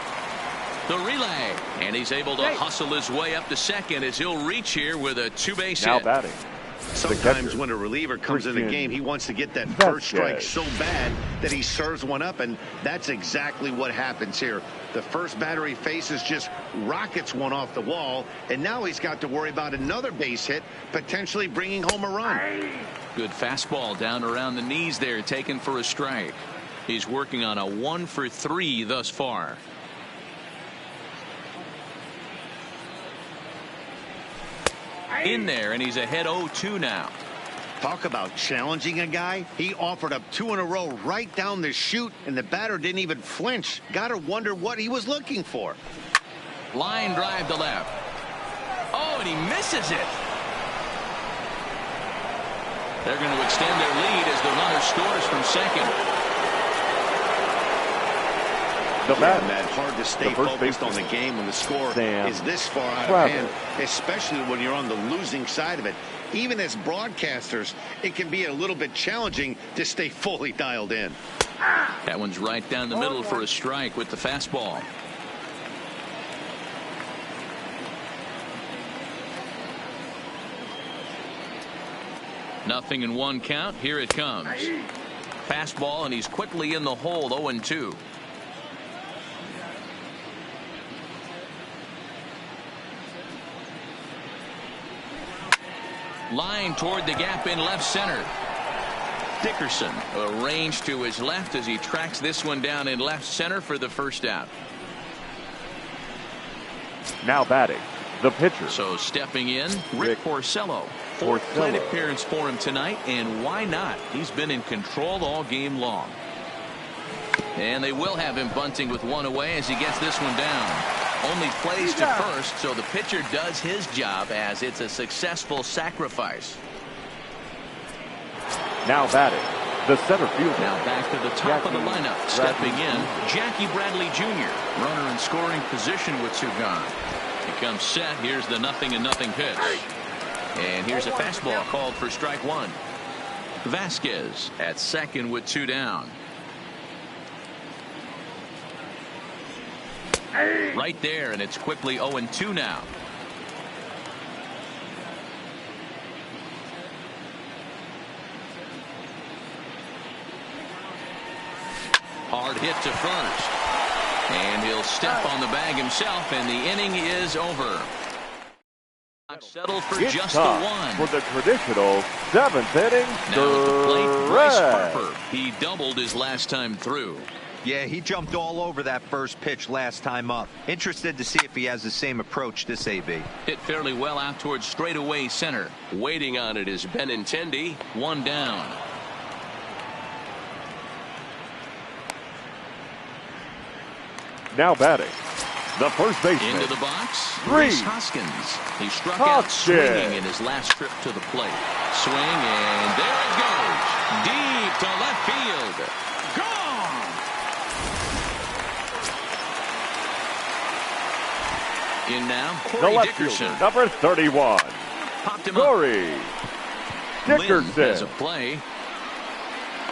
The relay. And he's able to hustle his way up to second as he'll reach here with a two-base hit. Now batting. Sometimes when a reliever comes in the game, he wants to get that first strike so bad that he serves one up, and that's exactly what happens here. The first batter he faces just rockets one off the wall, and now he's got to worry about another base hit, potentially bringing home a run. Good fastball down around the knees there, taken for a strike. He's working on a 1 for 3 thus far. In there, and he's ahead 0-2 now. Talk about challenging a guy. He offered up 2 in a row right down the chute, and the batter didn't even flinch. Gotta wonder what he was looking for. Line drive to left. Oh, and he misses it. They're going to extend their lead as the runner scores from second. Matt, hard to stay focused on the game when the score is this far out of hand, especially when you're on the losing side of it. Even as broadcasters, it can be a little bit challenging to stay fully dialed in. That one's right down the middle for a strike with the fastball. Nothing in 1 count. Here it comes. Fastball, and he's quickly in the hole, 0-2. Line toward the gap in left center. Dickerson arranged to his left as he tracks this one down in left center for the first out. Now batting, the pitcher. So stepping in, Rick Porcello. 4th plate appearance for him tonight, and why not? He's been in control all game long. And they will have him bunting with 1 away as he gets this one down. Only plays to first, so the pitcher does his job as it's a successful sacrifice. Now batting, the center fielder. Now back to the top of the lineup. Stepping in, Jackie Bradley Jr. Runner in scoring position with 2 gone. He comes set. Here's the 0-0 pitch. And here's a fastball called for strike 1. Vasquez at second with 2 down. Right there, and it's quickly 0-2 now. Hard hit to first. And he'll step on the bag himself, and the inning is over. Settled for It's just the 1. For the traditional 7th inning. Now at the plate, Bryce Harper. He doubled his last time through. Yeah, he jumped all over that first pitch last time up. Interested to see if he has the same approach this AB. Hit fairly well out towards straightaway center. Waiting on it is Benintendi. 1 down. Now batting, the first baseman. Into the box, Rhys Hoskins. He struck out swinging in his last trip to the plate. Swing, and there it goes. Deep to left field. Gone! In now, The Corey left Dickerson. fielder, number 31. Popped him up. Corey Lynn has a Dickerson. play.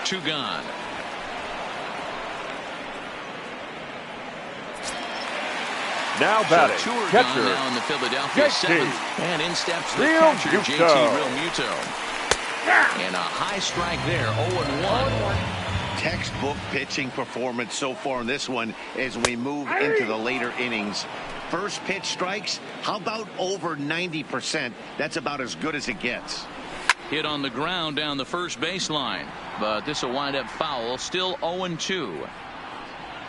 2 gone. Now batting, So 2 are catcher, gone now in the Philadelphia JT. 7th. And in steps the Real catcher, Muto. JT Realmuto. And a high strike there, 0-1. Textbook pitching performance so far in this one as we move into the later innings. First pitch strikes, how about over 90%? That's about as good as it gets. Hit on the ground down the first baseline. But this will wind up foul. Still 0-2.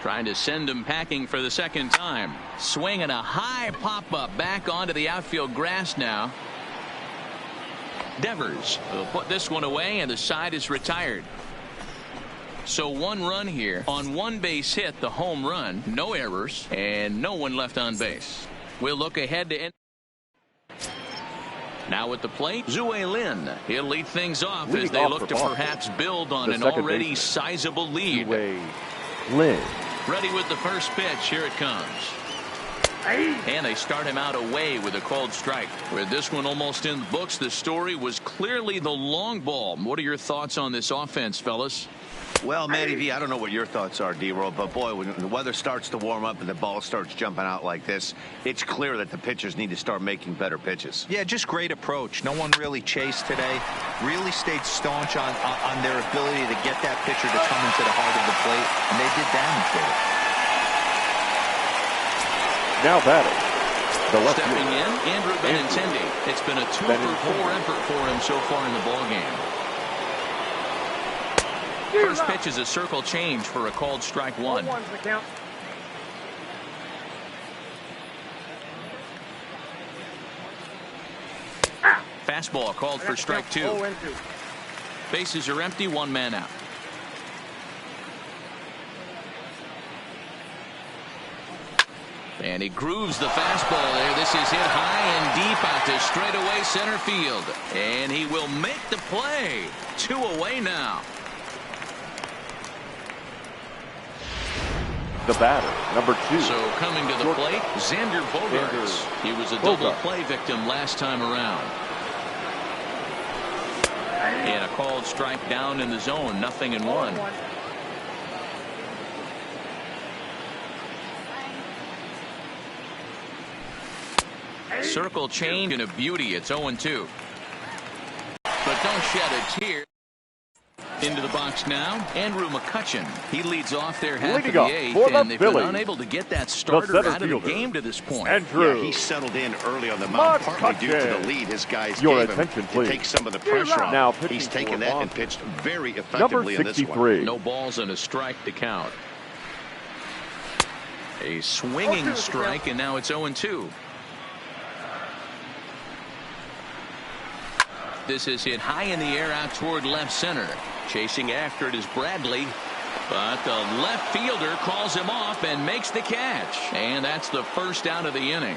Trying to send him packing for the second time. Swinging a high pop-up back onto the outfield grass now. Devers will put this one away, and the side is retired. So 1 run here on 1 base hit, the home run, no errors, and no one left on base. We'll look ahead to now at the plate, Zue Lin. He'll lead things off as they look to perhaps build on an already sizable lead. Lin. Ready with the first pitch. Here it comes. And they start him out away with a called strike. With this one almost in the books, the story was clearly the long ball. What are your thoughts on this offense, fellas? Well, Matty V, I don't know what your thoughts are, D-Roll, but boy, when the weather starts to warm up and the ball starts jumping out like this, it's clear that the pitchers need to start making better pitches. Yeah, just great approach. No one really chased today. Really stayed staunch on their ability to get that pitcher to come into the heart of the plate, and they did damage with it. Now batting, the left Stepping fielder, in, Andrew Benintendi. It's been a 2-for-4 effort for him so far in the ballgame. First pitch is a circle change for a called strike 1. Fastball called for strike 2. Bases are empty, 1 man out. And he grooves the fastball there. This is hit high and deep out to straightaway center field. And he will make the play. 2 away now. the batter, number 2. So coming to the plate, Xander Bogaerts. He was a double play victim last time around. And a called strike down in the zone, 0-1. Circle change and a beauty. It's 0-2. But don't shed a tear. Into the box now, Andrew McCutchen. He leads off their half of the 8th, and they've been unable to get that starter out of the game to this point. Yeah, he settled in early on the mound, partly due to the lead his guys gave him to take some of the pressure off. Now he's taken that and pitched very effectively in this one. No balls and a strike to count. A swinging strike, and now it's 0-2. This is hit high in the air out toward left center. Chasing after it is Bradley, but the left fielder calls him off and makes the catch. And that's the first out of the inning.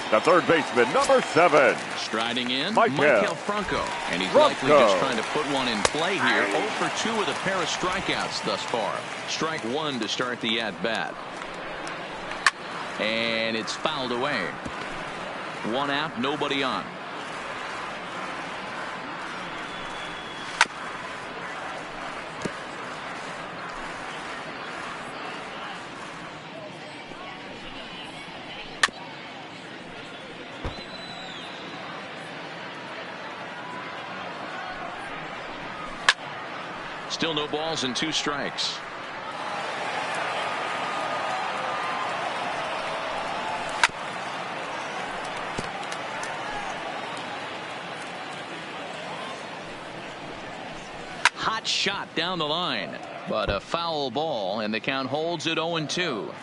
The third baseman, number 7. Striding in, Michael Franco. And he's likely just trying to put one in play here. 0 for 2 with a pair of strikeouts thus far. Strike 1 to start the at-bat. And it's fouled away. 1 out, nobody on. Still no balls and 2 strikes. Hot shot down the line, but a foul ball, and the count holds at 0-2.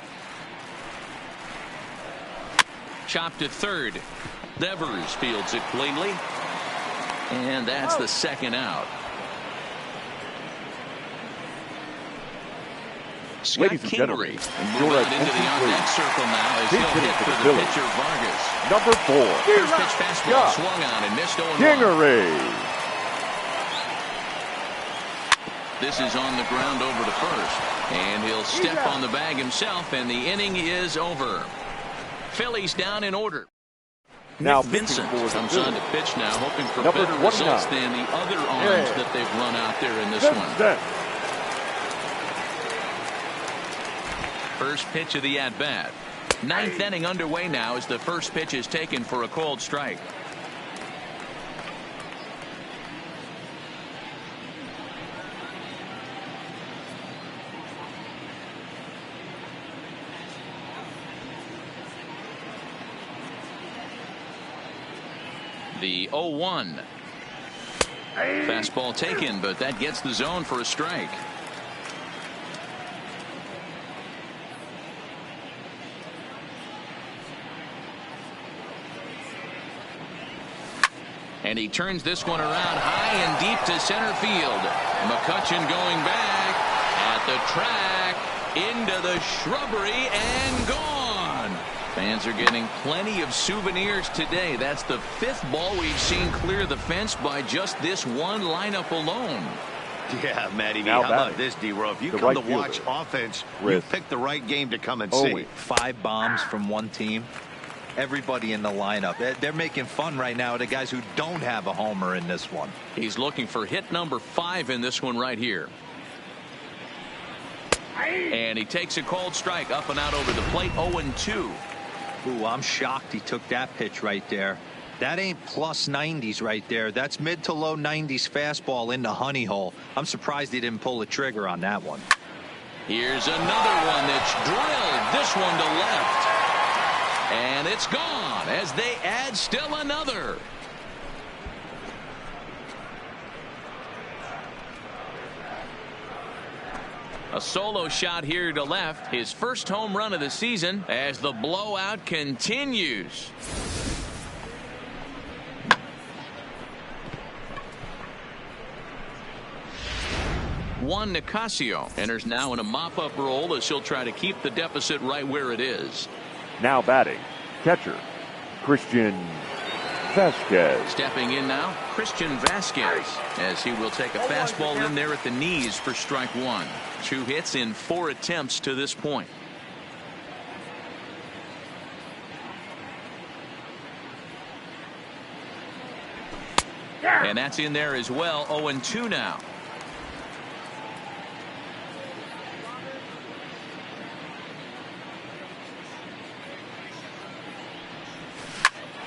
Chopped to third. Devers fields it cleanly, and that's the second out. Scott Kingery move out into the on-deck circle now as he'll hit for the pitcher Vargas. Number 4. First pitch fastball swung on and missed 0-1. Kingery. This is on the ground over to first. And he'll step on the bag himself, and the inning is over. Phillies down in order. Now Nick Vincent comes on to pitch now, hoping for better results than the other arms that they've run out there in this one. First pitch of the at-bat. Ninth inning underway now as the first pitch is taken for a called strike. The 0-1. Fastball taken, but that gets the zone for a strike. And he turns this one around high and deep to center field. McCutchen going back at the track, into the shrubbery, and gone. Fans are getting plenty of souvenirs today. That's the fifth ball we've seen clear the fence by just this one lineup alone. Yeah, Matty, how about this, D-Row? If you come to watch offense, you pick the right game to come and see. 5 bombs from one team. Everybody in the lineup. They're making fun right now of the guys who don't have a homer in this one. He's looking for hit number 5 in this one right here. And he takes a called strike up and out over the plate. 0-2. Ooh, I'm shocked he took that pitch right there. That ain't plus 90s right there. That's mid to low 90s fastball in the honey hole. I'm surprised he didn't pull the trigger on that one. Here's another one that's drilled. This one to left. And it's gone as they add still another. A solo shot here to left. His first home run of the season as the blowout continues. Juan Nicasio enters now in a mop-up role as he'll try to keep the deficit right where it is. Now batting, catcher, Christian Vasquez. Stepping in now, Christian Vasquez, as he will take a fastball in there at the knees for strike 1. 2 hits in 4 attempts to this point. And that's in there as well. 0-2 now.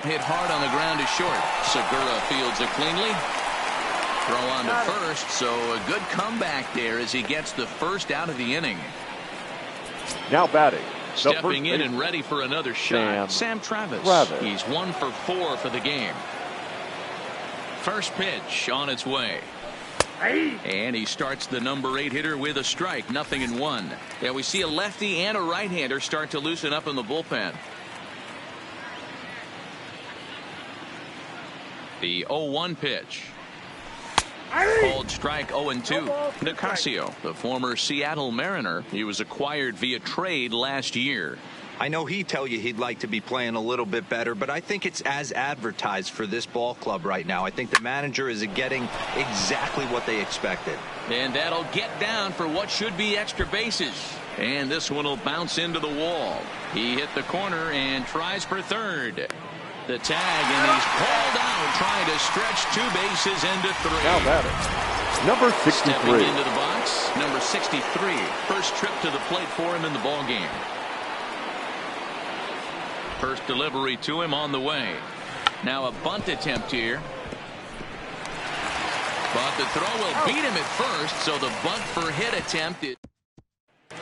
Hit hard on the ground to short. Segura fields it cleanly. Throw on to first, so a good comeback there as he gets the first out of the inning. Now batting. Stepping in and ready for another shot, Sam Travis. He's 1 for 4 for the game. First pitch on its way. And he starts the number 8 hitter with a strike. 0-1. Yeah, we see a lefty and a right-hander start to loosen up in the bullpen. The 0-1 pitch. Called strike. 0-2. Nicasio, the former Seattle Mariner. He was acquired via trade last year. I know he'd tell you he'd like to be playing a little bit better, but I think it's as advertised for this ball club right now. I think the manager is getting exactly what they expected. And that'll get down for what should be extra bases. And this one will bounce into the wall. He hit the corner and tries for third. The tag, and he's pulled out, trying to stretch 2 bases into 3. Now batting, number 63. Stepping into the box, number 63. First trip to the plate for him in the ball game. First delivery to him on the way. Now a bunt attempt here. But the throw will beat him at first, so the bunt for hit attempt is.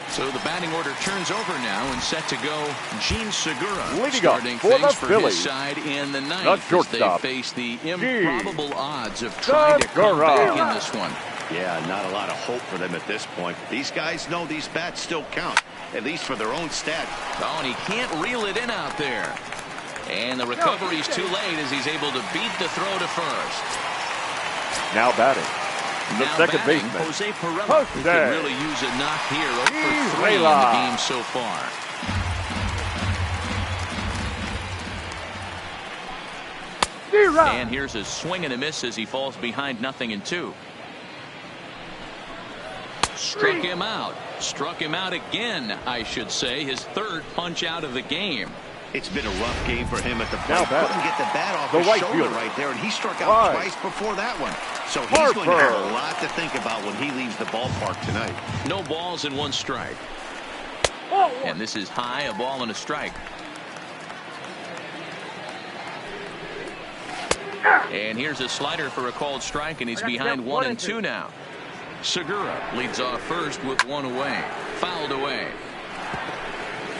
So the batting order turns over now and set to go Gene Segura, starting things for his side in the ninth as they face the improbable odds of trying to come back in this one. Yeah, not a lot of hope for them at this point. These guys know these bats still count, at least for their own stat. Oh, and he can't reel it in out there. And the recovery's too late as he's able to beat the throw to first. Now batting. The second baseman, Jose Pirela, who could really use a knock here. 0 for 3 in the game so far. And here's a swing and a miss as he falls behind 0-2. Struck him out. Struck him out again, I should say. His third punch out of the game. It's been a rough game for him at the plate. Couldn't get the bat off his shoulder right there, and he struck out twice before that one. So he's going to have a lot to think about when he leaves the ballpark tonight. No balls and 1 strike. And this is high, a ball and a strike. And here's a slider for a called strike, and he's behind 1-2 now. Segura leads off first with 1 away. Fouled away.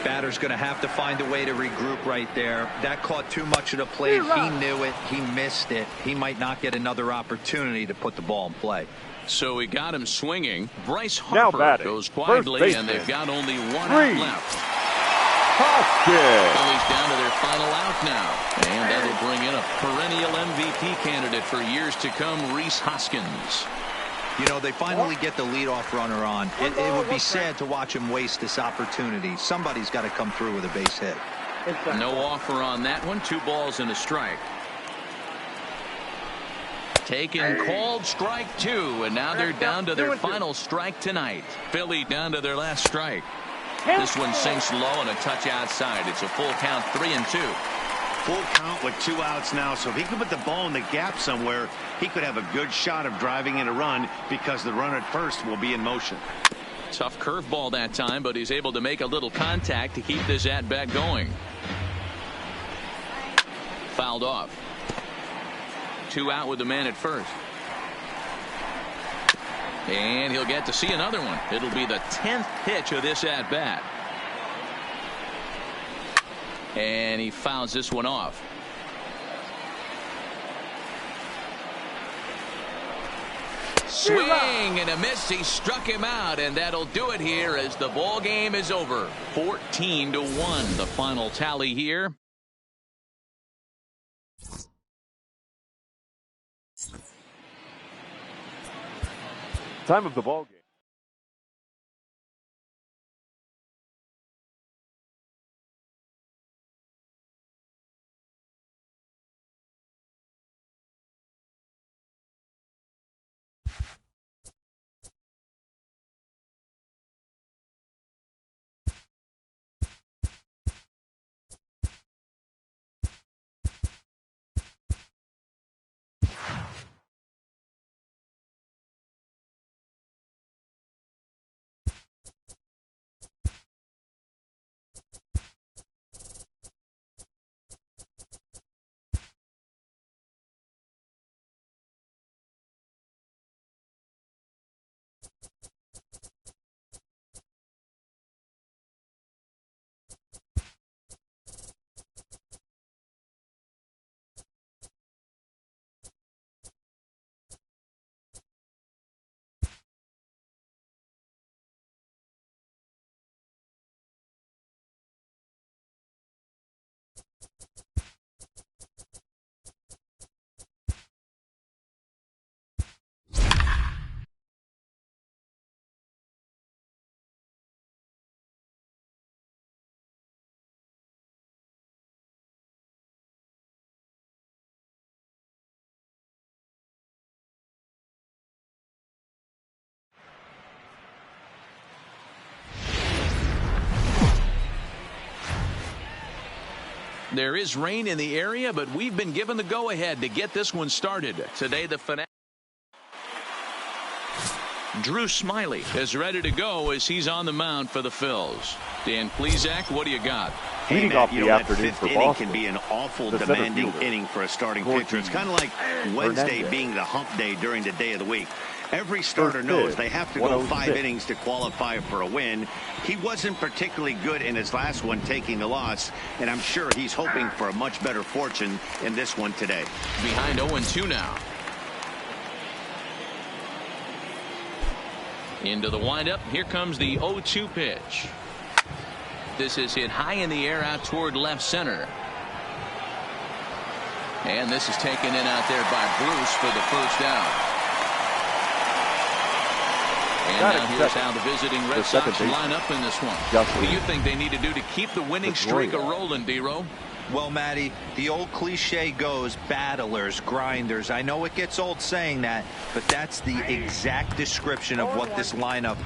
Batter's going to have to find a way to regroup right there. That caught too much of the plate. He knew it. He missed it. He might not get another opportunity to put the ball in play. So he got him swinging. Bryce Harper goes quietly, and they've got only 1 out left. Phillies down to their final out now. And that'll bring in a perennial MVP candidate for years to come, Rhys Hoskins. You know, they finally get the leadoff runner on. It would be sad to watch him waste this opportunity. Somebody's got to come through with a base hit. No offer on that one. 2 balls and a strike. Taken, called strike 2, and now they're down to their final strike tonight. Philly down to their last strike. This one sinks low and a touch outside. It's a full count, 3-2. Full count with 2 outs now, so if he could put the ball in the gap somewhere, he could have a good shot of driving in a run because the runner at first will be in motion. Tough curveball that time, but he's able to make a little contact to keep this at-bat going. Fouled off. 2 out with the man at first. And he'll get to see another one. It'll be the 10th pitch of this at-bat. And he fouls this one off. Swing and a miss. He struck him out, and that'll do it here as the ball game is over. 14-1, the final tally here. Time of the ball game. There is rain in the area, but we've been given the go-ahead to get this one started. Today, the finale. Drew Smiley is ready to go as he's on the mound for the Phils. Dan Plesac, what do you got? Hey, Matt, you know, that 5th inning can be an awful demanding inning for a starting pitcher. It's kind of like Wednesday being the hump day during the day of the week. Every starter knows they have to go 5 innings to qualify for a win. He wasn't particularly good in his last one, taking the loss, and I'm sure he's hoping for a much better fortune in this one today. Behind 0-2 now. Into the windup. Here comes the 0-2 pitch. This is hit high in the air out toward left center. And this is taken in out there by Bruce for the first out. And now here's how the visiting Red Sox line up in this one. What do you think they need to do to keep the winning streak a rolling, D-Row? Well, Matty, the old cliche goes battlers, grinders. I know it gets old saying that, but that's the exact description of what this lineup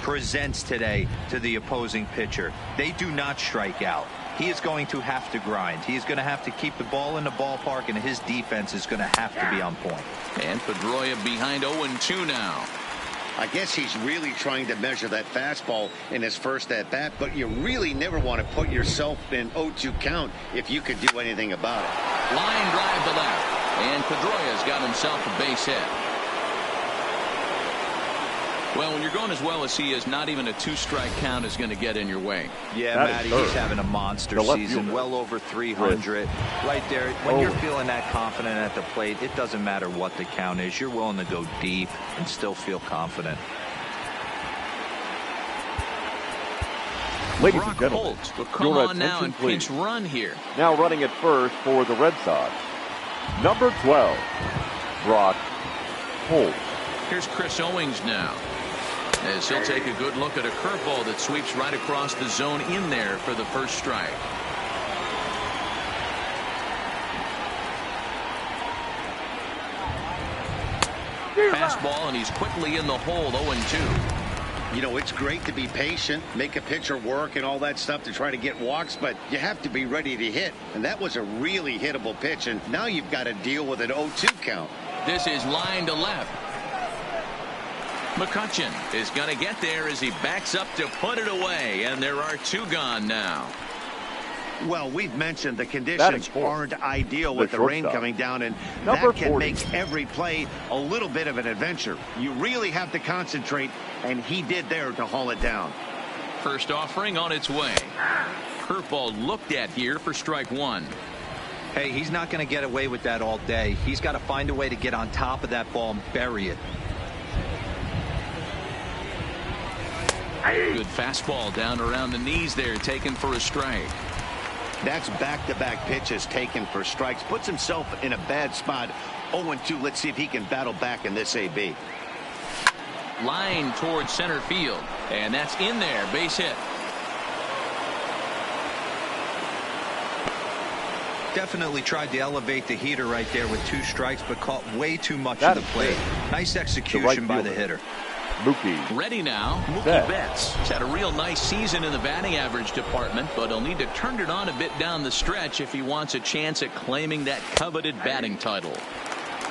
presents today to the opposing pitcher. They do not strike out. He is going to have to grind. He is going to have to keep the ball in the ballpark, and his defense is going to have to be on point. And Pedroia behind 0-2 now. I guess he's really trying to measure that fastball in his first at-bat, but you really never want to put yourself in 0-2 count if you could do anything about it. Line drive to left, and Pedroia's got himself a base hit. Well, when you're going as well as he is, not even a 2-strike count is going to get in your way. Yeah, Matty, he's having a monster season, well over 300. Right there, when you're feeling that confident at the plate, it doesn't matter what the count is. You're willing to go deep and still feel confident. Ladies Brock and gentlemen, Holt will come on now and pinch run here. Now running at first for the Red Sox, number 12, Brock Holt. Here's Chris Owings now, as he'll take a good look at a curveball that sweeps right across the zone in there for the first strike. Fastball, and he's quickly in the hole, 0-2. You know, it's great to be patient, make a pitcher work and all that stuff to try to get walks, but you have to be ready to hit. And that was a really hittable pitch, and now you've got to deal with an 0-2 count. This is line to left. McCutchen is going to get there as he backs up to put it away, and there are 2 gone now. Well, we've mentioned the conditions aren't ideal with the rain coming down, and that can make every play a little bit of an adventure. You really have to concentrate, and he did there to haul it down. First offering on its way. Curveball looked at here for strike 1. Hey, he's not going to get away with that all day. He's got to find a way to get on top of that ball and bury it. Good fastball down around the knees there, taken for a strike. That's back-to-back pitches taken for strikes. Puts himself in a bad spot. 0-2. Let's see if he can battle back in this AB. Line towards center field, and that's in there. Base hit. Definitely tried to elevate the heater right there with 2 strikes, but caught way too much of the plate. Nice execution by the hitter. Mookie. Ready now, Mookie Betts. He's had a real nice season in the batting average department, but he'll need to turn it on a bit down the stretch if he wants a chance at claiming that coveted batting title.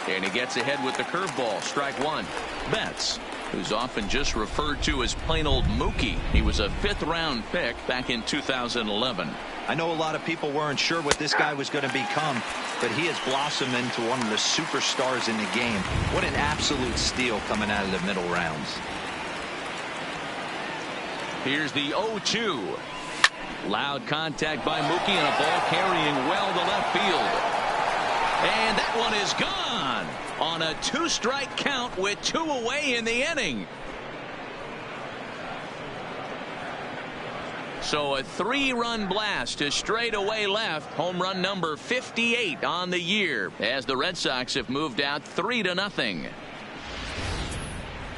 And he gets ahead with the curveball, strike 1. Betts, who's often just referred to as plain old Mookie. He was a 5th-round pick back in 2011. I know a lot of people weren't sure what this guy was going to become, but he has blossomed into one of the superstars in the game. What an absolute steal coming out of the middle rounds. Here's the 0-2. Loud contact by Mookie, and a ball carrying well to left field. And that one is gone on a 2-strike count with 2 away in the inning. So a 3-run blast to straightaway left. Home run number 58 on the year, as the Red Sox have moved out 3-0.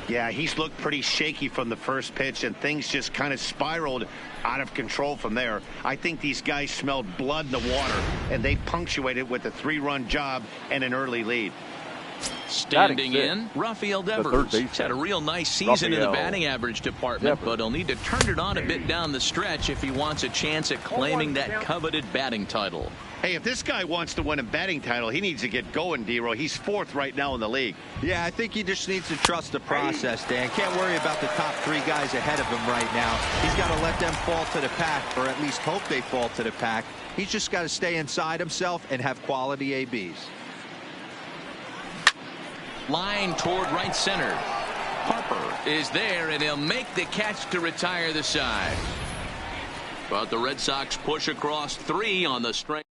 Yeah, he's looked pretty shaky from the first pitch, and things just kind of spiraled out of control from there. I think these guys smelled blood in the water, and they punctuated with a 3-run job and an early lead. Standing in, Rafael Devers. He's had a real nice season in the batting average department, but he'll need to turn it on a bit down the stretch if he wants a chance at claiming that coveted batting title. Hey, if this guy wants to win a batting title, he needs to get going, D-Row. He's 4th right now in the league. Yeah, I think he just needs to trust the process, Dan. Can't worry about the top 3 guys ahead of him right now. He's got to let them fall to the pack, or at least hope they fall to the pack. He's just got to stay inside himself and have quality ABs. Line toward right center. Harper is there, and he'll make the catch to retire the side. But the Red Sox push across 3 on the strength.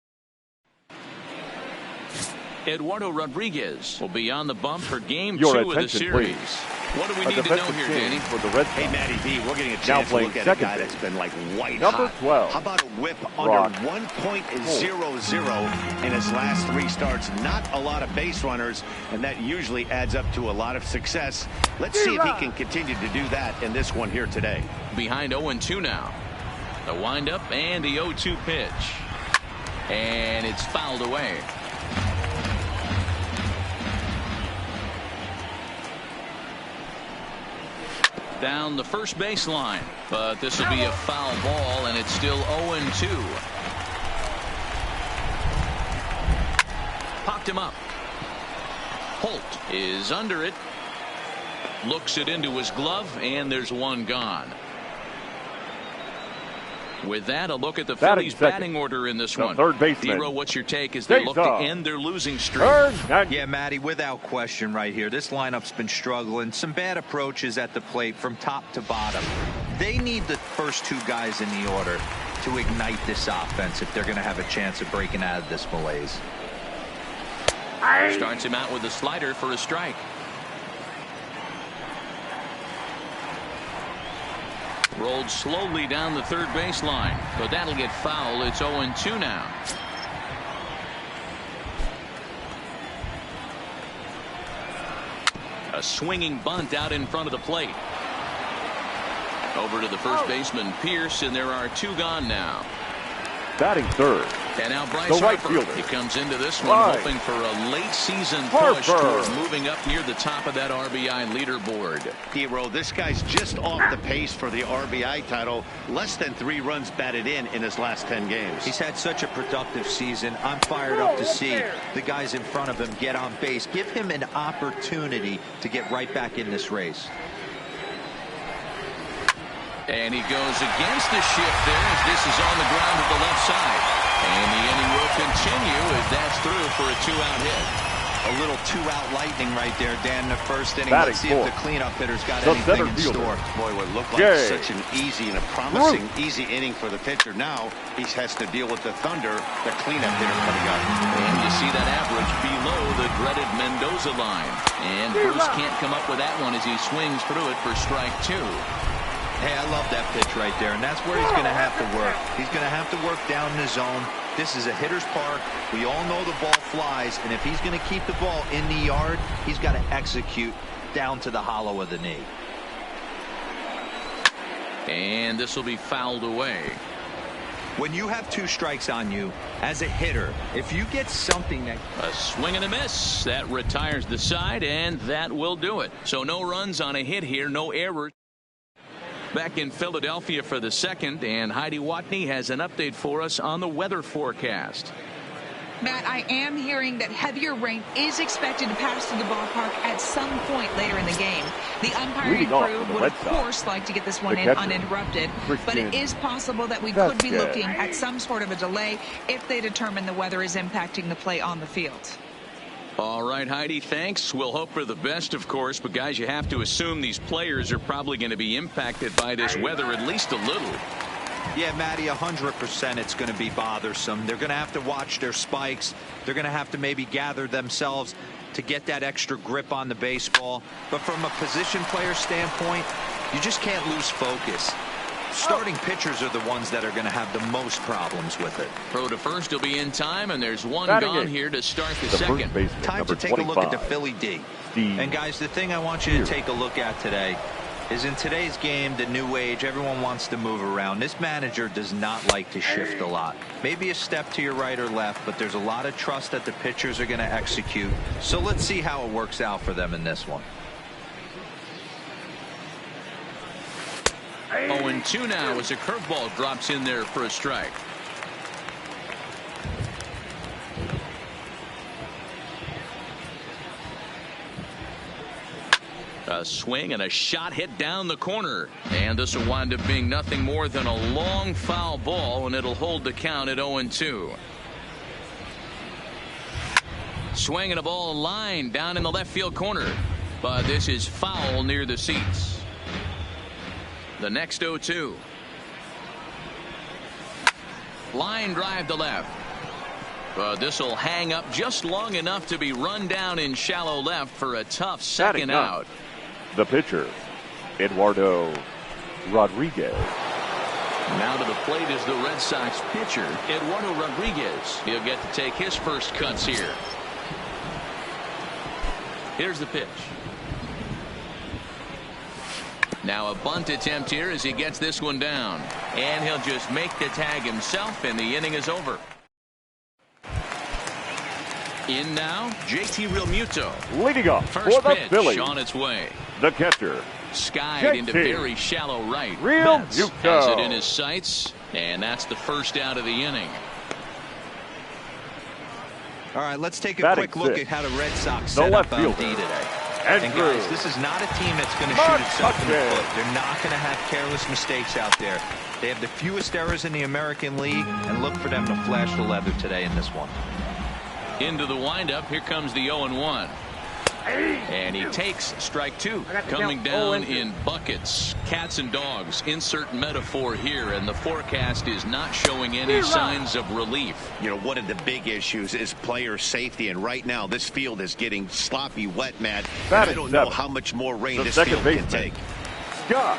Eduardo Rodriguez will be on the bump for game 2 of the series. What do we need to know here, Danny? For the Red Sox. Hey, Matty V, we're getting a chance to look at a guy that's been like white Number hot. 12. How about a whip under 1.00 in his last 3 starts? Not a lot of base runners, and that usually adds up to a lot of success. Let's see if he can continue to do that in this one here today. Behind 0-2 now. The windup and the 0-2 pitch. And it's fouled away. Down the first baseline, but this will be a foul ball, and it's still 0-2. Popped him up. Holt is under it. Looks it into his glove, and there's one gone. With that, a look at the Phillies' batting order in this one. Third baseman. Dero, what's your take as they look to end their losing streak? Yeah, Matty, without question right here. This lineup's been struggling. Some bad approaches at the plate from top to bottom. They need the first two guys in the order to ignite this offense if they're going to have a chance of breaking out of this malaise. Starts him out with a slider for a strike. Rolled slowly down the third baseline, but that'll get foul. It's 0-2 now. A swinging bunt out in front of the plate. Over to the first baseman, Pierce, and there are two gone now. Batting third. And now Bryce Harper. He comes into this one hoping for a late season push toward moving up near the top of that RBI leaderboard. Hero, this guy's just off the pace for the RBI title. Less than 3 runs batted in his last 10 games. He's had such a productive season. I'm fired up to see the guys in front of him get on base. Give him an opportunity to get right back in this race. And he goes against the shift there as this is on the ground to the left side. And the inning will continue as that's through for a 2-out hit. A little 2-out lightning right there, Dan, in the first inning. Let's see if the cleanup hitter's got anything in store. Boy, what looked like such an easy and a promising easy inning for the pitcher. Now he has to deal with the thunder, the cleanup hitter coming up. And you see that average below the dreaded Mendoza line. And Bruce can't come up with that one as he swings through it for strike 2. Hey, I love that pitch right there, and that's where he's going to have to work. He's going to have to work down in the zone. This is a hitter's park. We all know the ball flies, and if he's going to keep the ball in the yard, he's got to execute down to the hollow of the knee. And this will be fouled away. When you have 2 strikes on you as a hitter, if you get something that... A swing and a miss. That retires the side, and that will do it. So no runs on a hit here, no errors. Back in Philadelphia for the second, and Heidi Watney has an update for us on the weather forecast. Matt, I am hearing that heavier rain is expected to pass through the ballpark at some point later in the game. The umpiring crew would, of course, like to get this one in uninterrupted, but it is possible that we could be looking at some sort of a delay if they determine the weather is impacting the play on the field. All right, Heidi, thanks. We'll hope for the best, of course, but guys, you have to assume these players are probably going to be impacted by this weather at least a little. Yeah, Matty, 100% it's going to be bothersome. They're going to have to watch their spikes. They're going to have to maybe gather themselves to get that extra grip on the baseball. But from a position player standpoint, you just can't lose focus. Starting pitchers are the ones that are going to have the most problems with it. Throw to first will be in time, and there's one gone here to start the second. Time to take a look at the Philly D. And guys, the thing I want you to take a look at today is in today's game, the new age, everyone wants to move around. This manager does not like to shift a lot. Maybe a step to your right or left, but there's a lot of trust that the pitchers are going to execute. So let's see how it works out for them in this one. 0-2 now as a curveball drops in there for a strike. A swing and a shot hit down the corner, and this will wind up being nothing more than a long foul ball, and it'll hold the count at 0-2. Swinging a ball line down in the left field corner, but this is foul near the seats. The next 0-2. Line drive to left. But this will hang up just long enough to be run down in shallow left for a tough second out. The pitcher, Eduardo Rodriguez. Now to the plate is the Red Sox pitcher, Eduardo Rodriguez. He'll get to take his first cuts here. Here's the pitch. Now a bunt attempt here as he gets this one down. And he'll just make the tag himself, and the inning is over. In now, JT Realmuto. Leading up First for the pitch Phillies, on its way. the catcher, Skied JT into very shallow right. Realmuto Has it in his sights, and that's the first out of the inning. All right, let's take a quick look at how the Red Sox set up on D today. And guys, this is not a team that's going to shoot itself in the foot. They're not going to have careless mistakes out there. They have the fewest errors in the American League, and look for them to flash the leather today in this one. Into the windup, here comes the 0-1. And he takes strike two. Coming down in buckets. Cats and dogs. Insert metaphor here, and the forecast is not showing any signs of relief. You know, one of the big issues is player safety, and right now this field is getting sloppy wet, Matt. I don't know how much more rain this field can take. Scott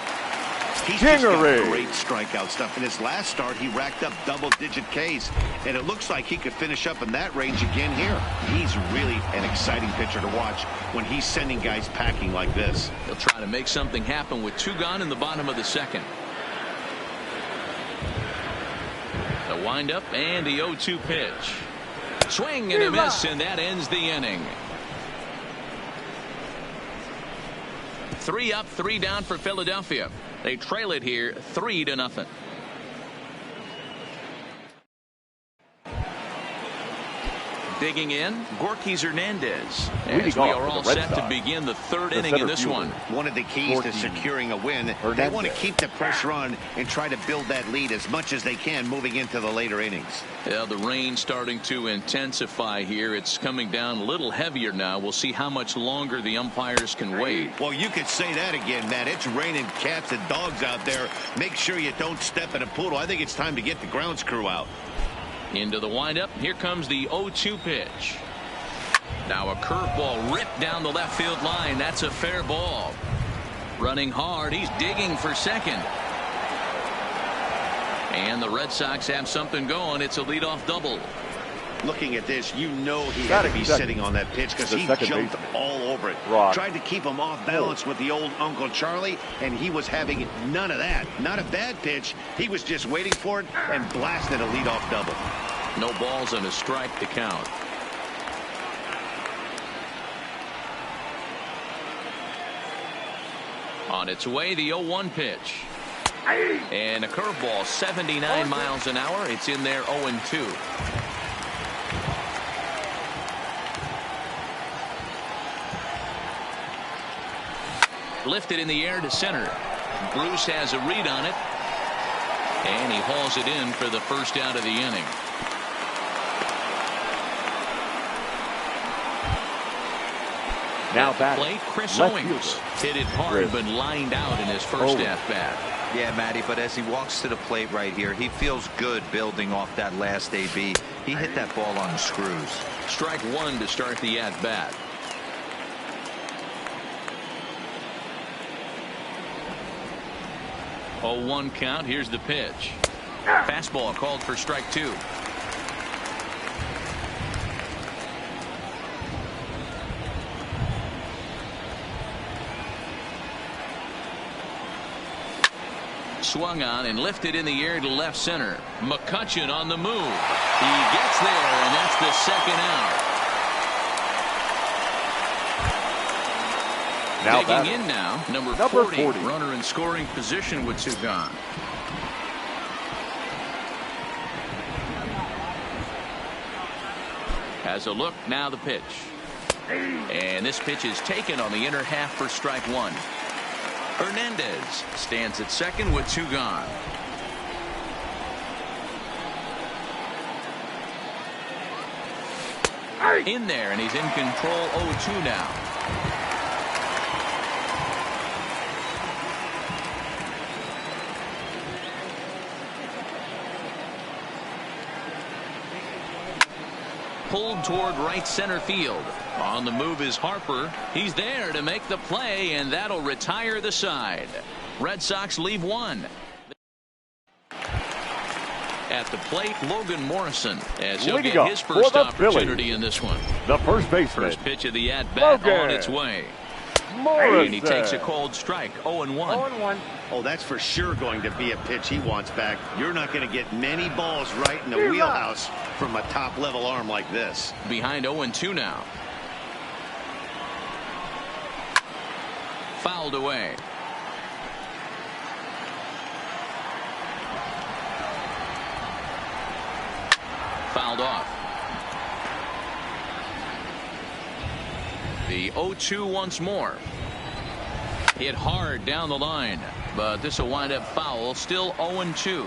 He's just got great strikeout stuff. In his last start, he racked up double-digit Ks, and it looks like he could finish up in that range again here. He's really an exciting pitcher to watch when he's sending guys packing like this. He'll try to make something happen with 2 gone in the bottom of the second. The windup and the 0-2 pitch. Swing and a miss, and that ends the inning. 3 up, 3 down for Philadelphia. They trail it here 3-0. Digging in, Gorkys Hernandez. As we are all set to begin the 3rd inning in this one. One of the keys to securing a win, they want to keep the pressure on and try to build that lead as much as they can moving into the later innings. Yeah, the rain starting to intensify here. It's coming down a little heavier now. We'll see how much longer the umpires can wait. Well, you could say that again, Matt. It's raining cats and dogs out there. Make sure you don't step in a poodle. I think it's time to get the grounds crew out. Into the windup. Here comes the 0-2 pitch. Now a curveball ripped down the left field line. That's a fair ball. Running hard. He's digging for second. And the Red Sox have something going. It's a leadoff double. Looking at this, you know he had to be sitting on that pitch because he jumped all over it. Tried to keep him off balance with the old Uncle Charlie, and he was having none of that. Not a bad pitch. He was just waiting for it and blasted a leadoff double. No balls and a strike to count. On its way, the 0-1 pitch. And a curveball, 79 miles an hour. It's in there 0-2. Lifted in the air to center. Bruce has a read on it. And he hauls it in for the first out of the inning. Now back plate, Chris Owings hit it hard but lined out in his first at-bat. Yeah, Matty, but as he walks to the plate right here, he feels good building off that last AB. He hit that ball on the screws. Strike 1 to start the at-bat. Oh, 1 count. Here's the pitch. Fastball called for strike 2. Swung on and lifted in the air to left center. McCutchen on the move. He gets there, and that's the second out. Now digging in now, number 40, runner in scoring position with 2 gone. Has a look, now the pitch. And this pitch is taken on the inner half for strike 1. Hernandez stands at second with 2 gone. In there, and he's in control 0-2 now. Pulled toward right center field. On the move is Harper. He's there to make the play, and that'll retire the side. Red Sox leave 1. At the plate, Logan Morrison, as he'll get his first opportunity in this one. The first baseman. First pitch of the at-bat on its way. And he takes a cold strike. 0-1. 0-1. Oh, that's for sure going to be a pitch he wants back. You're not going to get many balls right in the wheelhouse from a top-level arm like this. Behind 0-2 now. Fouled away. Fouled off. The 0-2 once more. Hit hard down the line, but this will wind up foul. Still 0-2.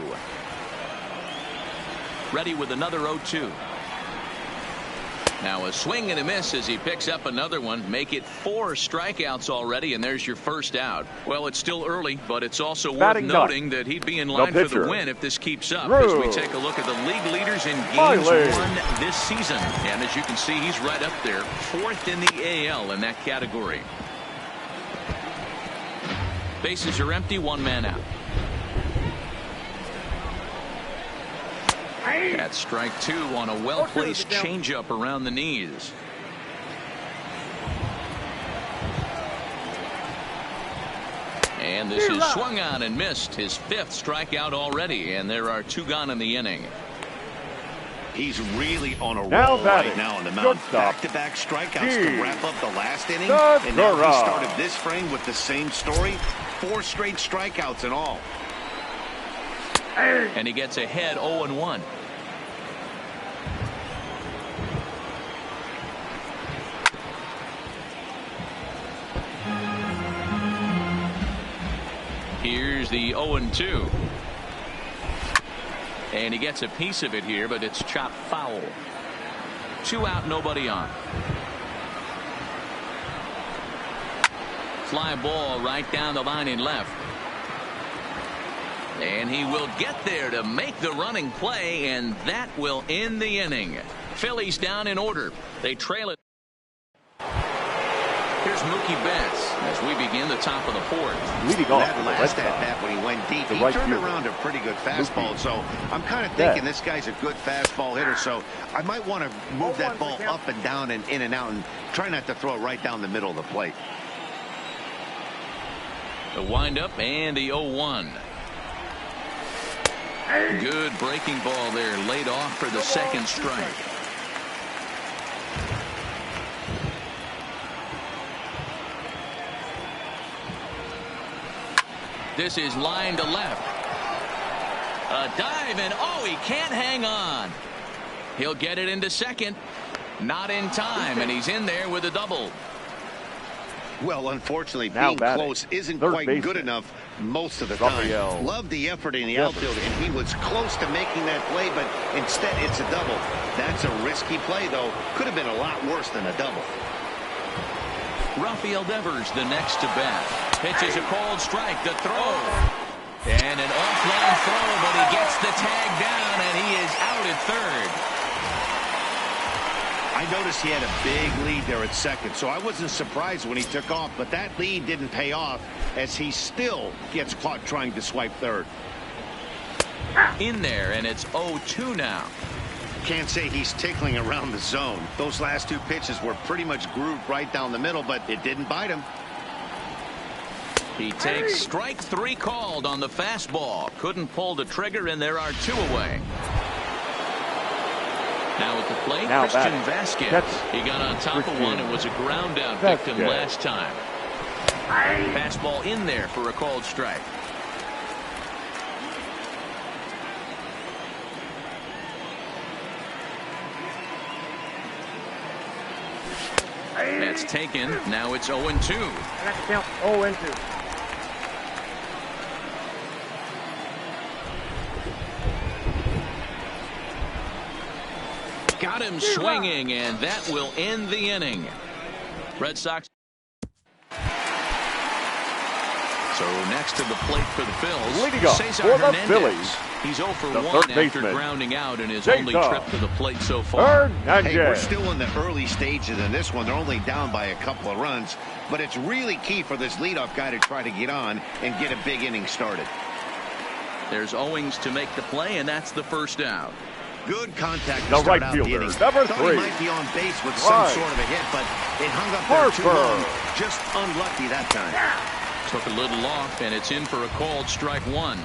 Ready with another 0-2. Now a swing and a miss as he picks up another one. Make it 4 strikeouts already, and there's your first out. Well, it's still early, but it's also worth noting that he'd be in line for the win if this keeps up. As we take a look at the league leaders in games won this season. And as you can see, he's right up there, 4th in the AL in that category. Bases are empty, 1 man out. That's strike 2 on a well-placed changeup around the knees. And this is swung on and missed. His 5th strikeout already, and there are 2 gone in the inning. He's really on a roll right now on the mound. Back-to-back strikeouts to wrap up the last inning. And now he started this frame with the same story. 4 straight strikeouts in all. And he gets ahead 0-1. Here's the 0-2. And he gets a piece of it here, but it's chopped foul. 2 out, nobody on. Fly ball right down the line in left. And he will get there to make the running play, and that will end the inning. Phillies down in order. They trail it. Here's Mookie Betts as we begin the top of the 4th. Leading off that last at bat when he went deep, he turned around a pretty good fastball. So I'm kind of thinking this guy's a good fastball hitter. So I might want to move that ball up and down and in and out and try not to throw it right down the middle of the plate. The windup and the 0-1. Good breaking ball there, laid off for the 2nd strike. This is line to left. A dive, and oh, he can't hang on. He'll get it into 2nd. Not in time, and he's in there with a double. Well, unfortunately, being close isn't quite good enough most of the time. Loved the effort in the outfield, and he was close to making that play, but instead it's a double. That's a risky play, though. Could have been a lot worse than a double. Rafael Devers, the next to bat. Pitches a cold strike, the throw. And an offline throw, but he gets the tag down, and he is out at 3rd. I noticed he had a big lead there at 2nd, so I wasn't surprised when he took off, but that lead didn't pay off as he still gets caught trying to swipe 3rd. In there, and it's 0-2 now. Can't say he's tickling around the zone. Those last 2 pitches were pretty much grooved right down the middle, but it didn't bite him. He takes strike 3 called on the fastball. Couldn't pull the trigger, and there are 2 away. Now at the plate, Christian Vasquez. He got on top of one and was a ground out victim last time. Fastball in there for a called strike. That's taken. Now it's 0-2. I got to count 0-2. Got him swinging, and that will end the inning. Red Sox. So next to the plate for the Phils, leading off for the Phillies. He's 0 for 1 after grounding out in his only trip to the plate so far. Hey, we're still in the early stages in this one. They're only down by a couple of runs, but it's really key for this leadoff guy to try to get on and get a big inning started. There's Owings to make the play, and that's the first out. Good contact to The start right out the fielder, inning. number Thought 3. he might be on base with some sort of a hit, but it hung up there too long. Just unlucky that time. Took a little off, and it's in for a called strike one.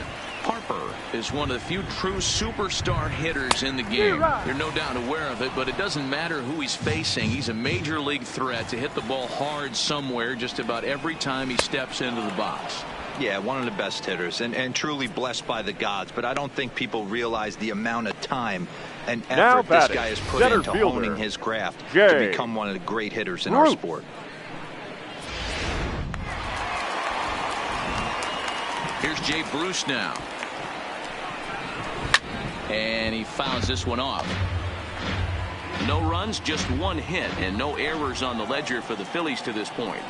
Harper is one of the few true superstar hitters in the game. You're no doubt aware of it, but it doesn't matter who he's facing. He's a major league threat to hit the ball hard somewhere just about every time he steps into the box. Yeah, one of the best hitters and truly blessed by the gods, but I don't think people realize the amount of time and effort this guy has put into honing his craft to become one of the great hitters in our sport. Here's Jay Bruce now. And he fouls this one off. No runs, just one hit, and no errors on the ledger for the Phillies to this point.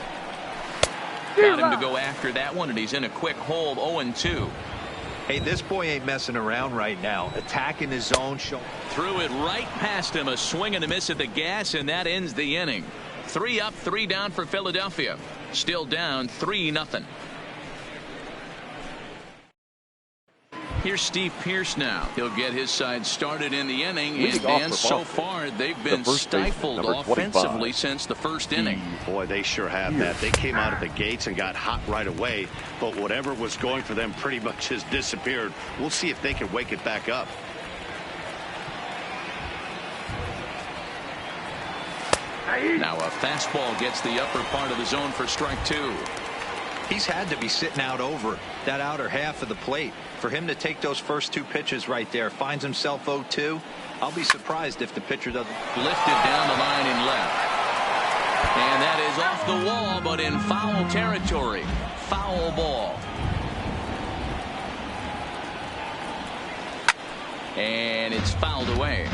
Got him to go after that one, and he's in a quick hold, 0-2. Hey, this boy ain't messing around right now. Attacking his zone. Threw it right past him, a swing and a miss at the gas, and that ends the inning. 3 up, 3 down for Philadelphia. Still down 3-0. Here's Steve Pearce now. He'll get his side started in the inning. And so far, they've been stifled offensively since the first inning. Boy, they sure have that. They came out of the gates and got hot right away. But whatever was going for them pretty much has disappeared. We'll see if they can wake it back up. Now a fastball gets the upper part of the zone for strike 2. He's had to be sitting out over that outer half of the plate. For him to take those first 2 pitches right there, finds himself 0-2. I'll be surprised if the pitcher doesn't. Lifted down the line and left. And that is off the wall, but in foul territory. Foul ball. And it's fouled away.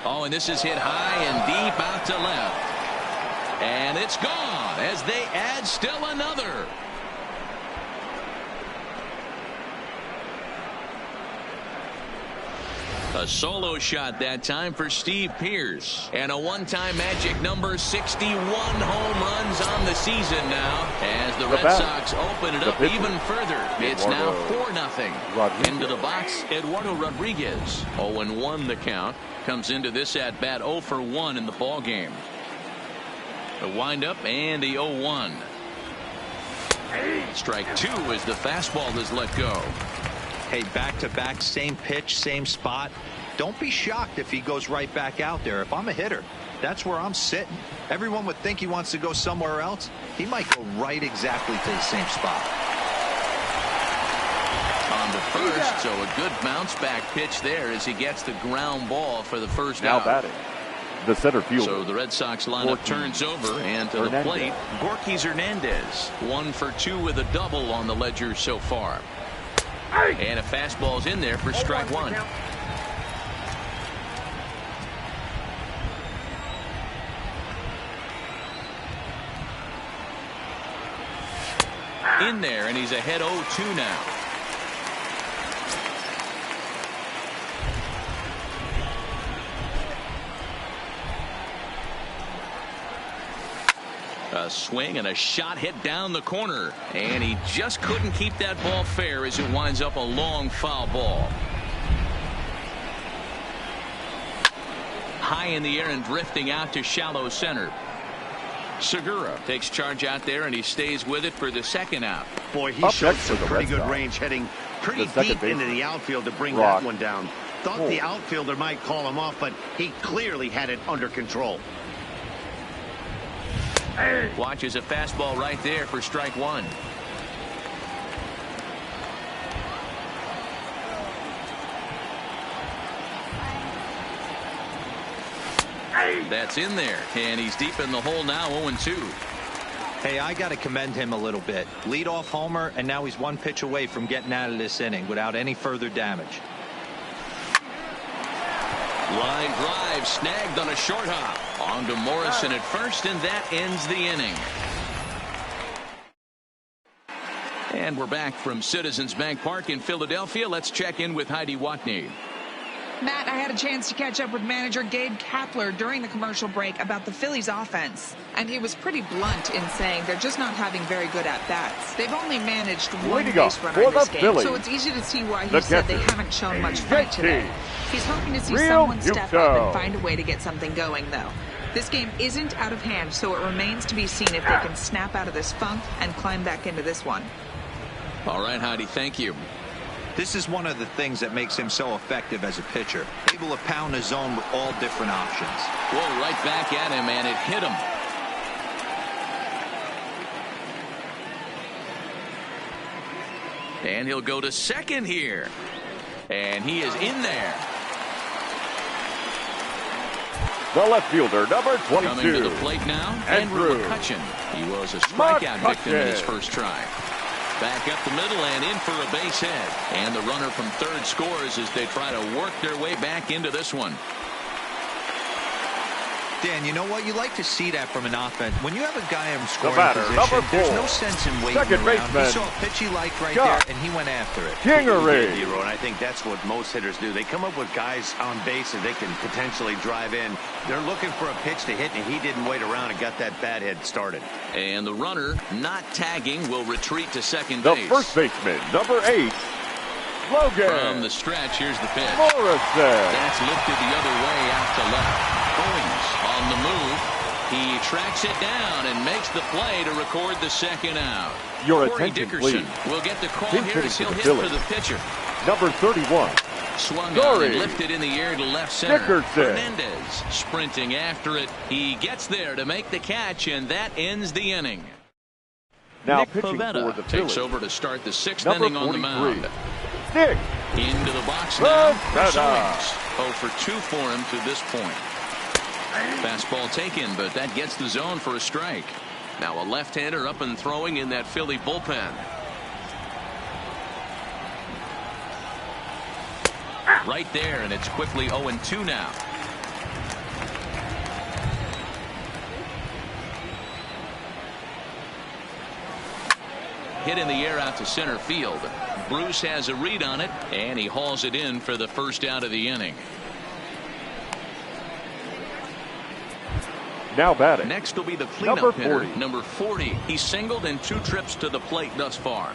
Oh, and this is hit high and deep out to left. And it's gone as they add still another. A solo shot that time for Steve Pearce. And a one-time magic number, 61 home runs on the season now. As the Red Sox open it up even further. It's now 4-0. Into the box, Eduardo Rodriguez. 0-1 the count. Comes into this at bat 0 for 1 in the ball game. The windup and the 0-1. Strike 2 as the fastball is let go. Hey, back-to-back, same pitch, same spot. Don't be shocked if he goes right back out there. If I'm a hitter, that's where I'm sitting. Everyone would think he wants to go somewhere else. He might go right exactly to the same spot. On the first, so a good bounce-back pitch there as he gets the ground ball for the first now out. Batting, the center fielder. So the Red Sox lineup turns over, and to the plate, Gorky Hernandez. 1 for 2 with a double on the ledger so far. And a fastball's in there for strike 1. In there, and he's ahead 0-2 now. A swing and a shot hit down the corner, and he just couldn't keep that ball fair as it winds up a long foul ball. High in the air and drifting out to shallow center. Segura takes charge out there, and he stays with it for the second out. Boy, he showed some pretty good range, heading pretty deep into the outfield to bring that one down. Thought the outfielder might call him off, but he clearly had it under control. Watches a fastball right there for strike 1. That's in there, and he's deep in the hole now, 0-2. Hey, I got to commend him a little bit. Leadoff homer, and now he's 1 pitch away from getting out of this inning without any further damage. Line drive snagged on a short hop. On to Morrison at first, and that ends the inning. And we're back from Citizens Bank Park in Philadelphia. Let's check in with Heidi Watney. Matt, I had a chance to catch up with manager Gabe Kapler during the commercial break about the Phillies' offense, and he was pretty blunt in saying they're just not having very good at-bats. They've only managed one base runner in this game, so it's easy to see why he said they haven't shown much fight today. He's hoping to see someone step up and find a way to get something going, though. This game isn't out of hand, so it remains to be seen if they can snap out of this funk and climb back into this one. All right, Heidi, thank you. This is one of the things that makes him so effective as a pitcher. Able to pound the zone with all different options. Whoa, right back at him, and it hit him. And he'll go to second here. And he is in there. The left fielder, number 22. Coming to the plate now, Andrew McCutchen. He was a strikeout victim in his first try. Back up the middle and in for a base hit. And the runner from third scores as they try to work their way back into this one. Dan, you know what? You like to see that from an offense. When you have a guy in scoring position, there's no sense in waiting around. He saw a pitch he liked right there, and he went after it. Kingery. And I think that's what most hitters do. They come up with guys on base that they can potentially drive in. They're looking for a pitch to hit, and he didn't wait around and got that bat head started. And the runner, not tagging, will retreat to second the base. The first baseman, number 8, Logan. From the stretch, here's the pitch. Morrison. That's lifted the other way out to left. Owings on the move. He tracks it down and makes the play to record the second out. Your Corey attention, Dickerson please. will get the call here as he'll hit for the pitcher. Number 31. Swung on and lifted in the air to left center. Dickerson. Hernandez sprinting after it. He gets there to make the catch, and that ends the inning. Now Nick pitching Pivetta for the takes Phillies. over to start the sixth Number inning on the 43. mound. Nick Into the box now. Chris Pivetta. Owings. 0 for 2 for him to this point. Fastball taken, but that gets the zone for a strike. Now a left-hander up and throwing in that Philly bullpen. Right there, and it's quickly 0-2 now. Hit in the air out to center field. Bruce has a read on it, and he hauls it in for the first out of the inning. Now batting. Next will be the cleanup hitter, number 40. He's singled in 2 trips to the plate thus far.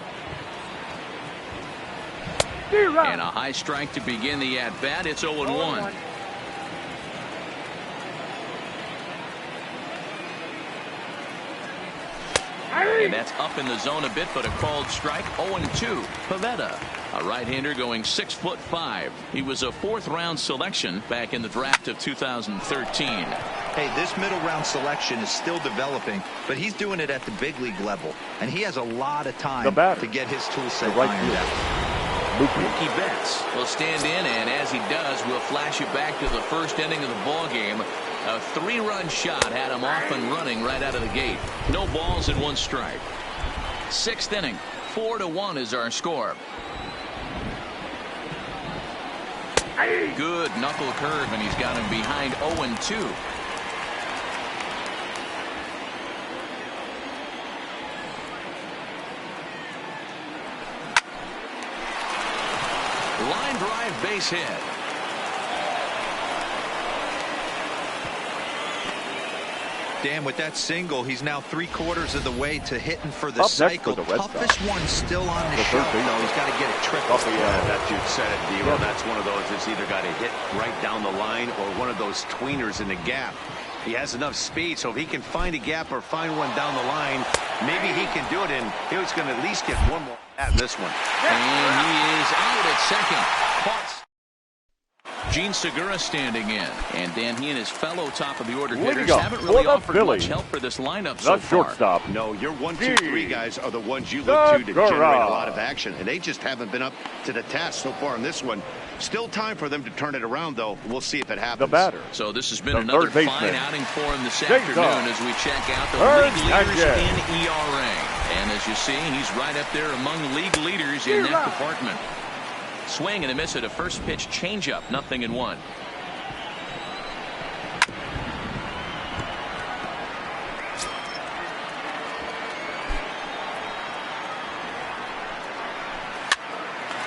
And a high strike to begin the at-bat. It's 0-1. And that's up in the zone a bit, but a called strike. 0-2. Pivetta, a right-hander going 6'5". He was a 4th-round selection back in the draft of 2013. Hey, this middle-round selection is still developing, but he's doing it at the big league level, and he has a lot of time to get his tool set ironed out. Mookie Betts will stand in, and as he does, we'll flash you back to the first inning of the ball game. A 3-run shot had him off and running right out of the gate. No balls and 1 strike. 6th inning, 4-1 is our score. Good knuckle curve, and he's got him behind 0-2. Line drive base hit. Dan, with that single, he's now 3/4 of the way to hitting for the cycle. Toughest one still on the shelf, though. He's got to get it triple. Yeah, that dude said it, D-Roll. That's one of those that's either got to hit right down the line or one of those tweeners in the gap. He has enough speed, so if he can find a gap or find one down the line, maybe he can do it, and he's going to at least get one more at this one. And he is out at second. Caught. Gene Segura standing in, and then he and his fellow top-of-the-order hitters haven't really offered much help for this lineup so far. Shortstop. No, your 1, 2, 3 guys are the ones you look to generate a lot of action, and they just haven't been up to the task so far in this one. Still time for them to turn it around, though. We'll see if it happens. The batter. So this has been another fine outing for him this afternoon as we check out the league leaders in ERA. And as you see, he's right up there among league leaders in that department. Swing and a miss at a first pitch changeup, 0-1.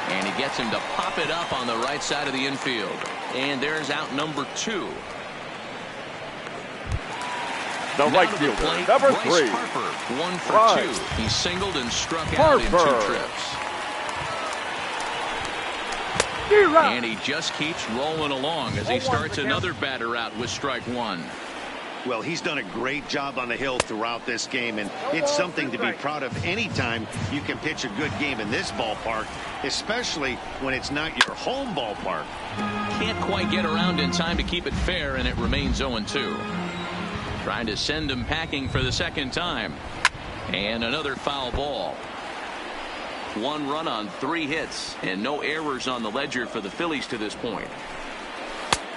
And he gets him to pop it up on the right side of the infield. And there's out number 2. The right fielder, number 3. Harper, 1 for 2. He singled and struck out in 2 trips. And he just keeps rolling along as he starts another batter out with strike 1. Well, he's done a great job on the hill throughout this game, and it's something to be proud of anytime you can pitch a good game in this ballpark, especially when it's not your home ballpark. Can't quite get around in time to keep it fair, and it remains 0-2. Trying to send him packing for the second time. And another foul ball. 1 run on 3 hits, and no errors on the ledger for the Phillies to this point.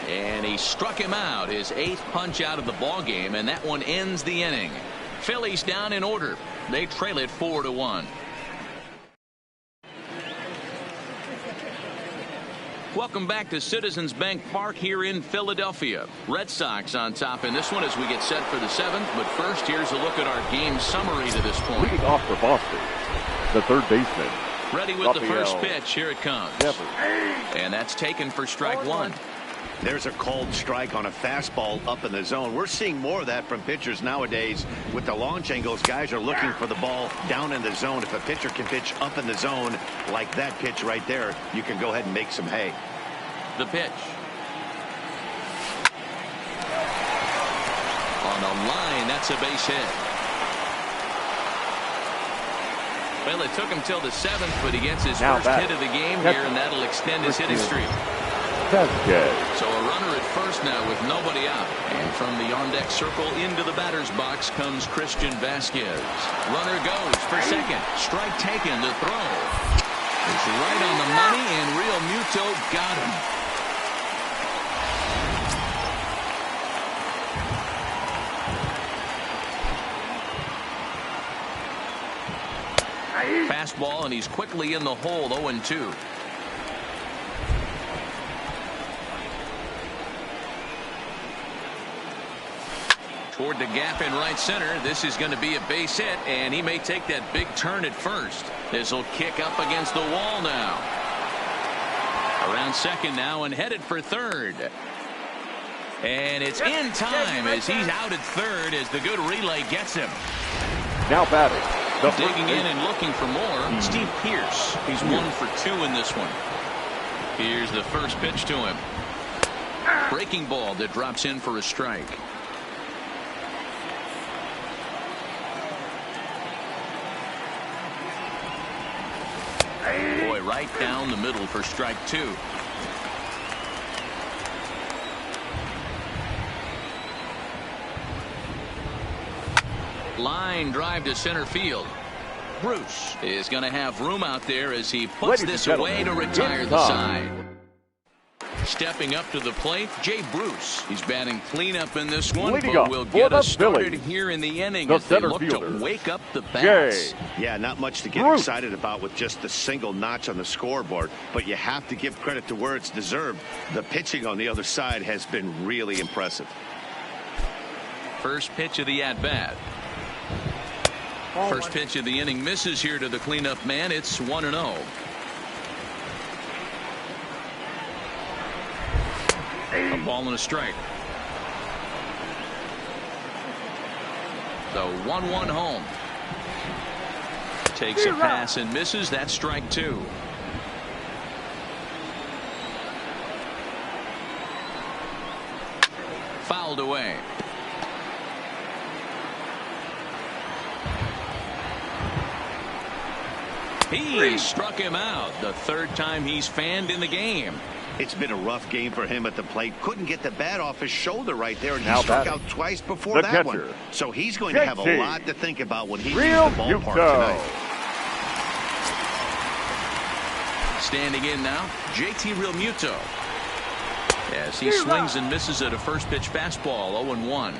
And he struck him out, his 8th punch out of the ball game, and that one ends the inning. Phillies down in order. They trail it 4-1. Welcome back to Citizens Bank Park here in Philadelphia. Red Sox on top in this one as we get set for the 7th. But first, here's a look at our game summary to this point. Leading off for Boston, the third baseman. Ready with the first pitch. Here it comes. And that's taken for strike 1. There's a called strike on a fastball up in the zone. We're seeing more of that from pitchers nowadays. With the launch angles, guys are looking for the ball down in the zone. If a pitcher can pitch up in the zone like that pitch right there, you can go ahead and make some hay. The pitch. On the line, that's a base hit. Well, it took him till the 7th, but he gets his first hit of the game here, and that'll extend his hitting streak. So a runner at first now with nobody out. And from the on-deck circle into the batter's box comes Christian Vasquez. Runner goes for second. Strike taken. The throw. It's right on the money, and Real Muto got him. Fastball, and he's quickly in the hole. 0-2. Toward the gap in right center. This is going to be a base hit, and he may take that big turn at first. This will kick up against the wall now. Around second now and headed for third. And it's in time as he's out at third as the good relay gets him. Now batting. Digging in and looking for more. Steve Pearce. He's 1 for 2 in this one. Here's the first pitch to him. Breaking ball that drops in for a strike. Boy, right down the middle for strike 2. Line drive to center field. Bruce is going to have room out there as he puts this away to retire the side. Stepping up to the plate, Jay Bruce. He's batting cleanup in this one, but will get us started here in the inning as they look to wake up the bats. Yeah, not much to get excited about with just the single notch on the scoreboard, but you have to give credit to where it's deserved. The pitching on the other side has been really impressive. First pitch of the at-bat. First pitch of the inning misses here to the cleanup man. It's 1-0. A ball and a strike. The 1-1 home. Takes a pass and misses. That's strike 2. Fouled away. He struck him out. The 3rd time he's fanned in the game. It's been a rough game for him at the plate. Couldn't get the bat off his shoulder right there, and he struck out twice before that one. So he's going to have a lot to think about when he leaves the ballpark tonight. Standing in now, JT Realmuto. As he swings and misses at a first pitch fastball. 0-1.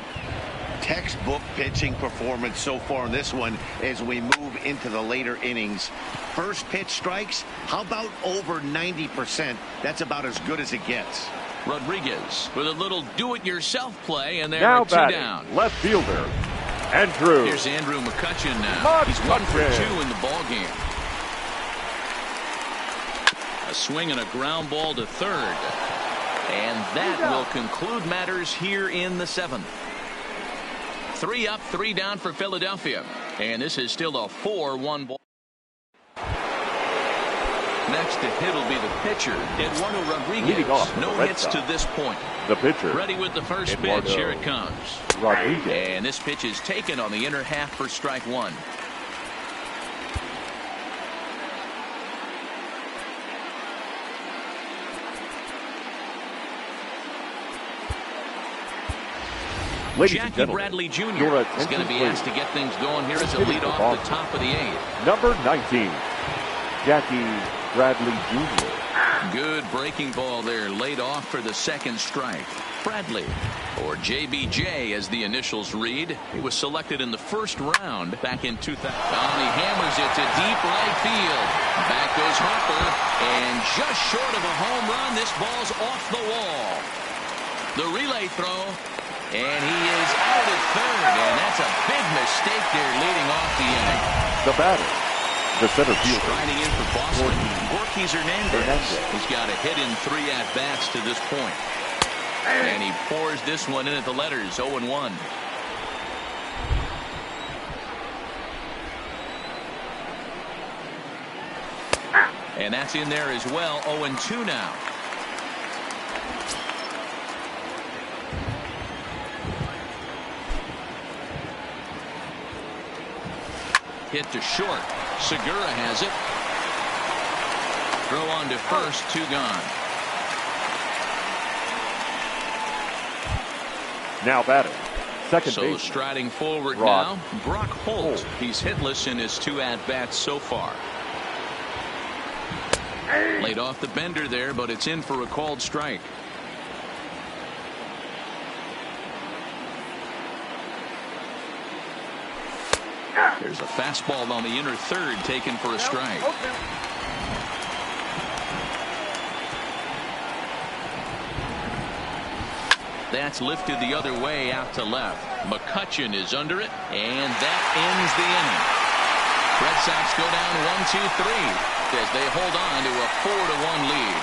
Textbook pitching performance so far in this one as we move into the later innings. First pitch strikes, how about over 90%? That's about as good as it gets. Rodriguez with a little do-it-yourself play, and there now are 2 down. Left fielder, Andrew. Here's Andrew McCutchen now. He's 1 for 2 in the ball game. A swing and a ground ball to third. And that will conclude matters here in the 7th. 3 up, 3 down for Philadelphia. And this is still a 4-1 ball. Next to hit will be the pitcher, Eduardo Rodriguez. No hits to this point. The pitcher. Ready with the first pitch. Here it comes. Rodriguez. And this pitch is taken on the inner half for strike 1. Jackie Bradley Jr. is going to be asked to get things going here as a lead off the top of the 8th. Number 19, Jackie Bradley Jr. Good breaking ball there, laid off for the 2nd strike. Bradley, or JBJ as the initials read. He was selected in the 1st round back in 2000. He hammers it to deep right field. Back goes Harper, and just short of a home run, this ball's off the wall. The relay throw. And he is out at 3rd, and that's a big mistake there leading off the inning. The batter, the center fielder. Striding in for Boston, Borges Hernandez. He's got a hit in 3 at-bats to this point. And he pours this one in at the letters, 0-1. And that's in there as well, 0-2 now. Hit to short. Segura has it. Throw on to first, 2 gone. Now batting, second so base. Striding forward now, Brock Holt. He's hitless in his 2 at-bats so far. Laid off the bender there, but it's in for a called strike. There's a fastball on the inner 3rd taken for a strike. That's lifted the other way out to left. McCutchen is under it, and that ends the inning. Red Sox go down 1-2-3 as they hold on to a 4-1 lead.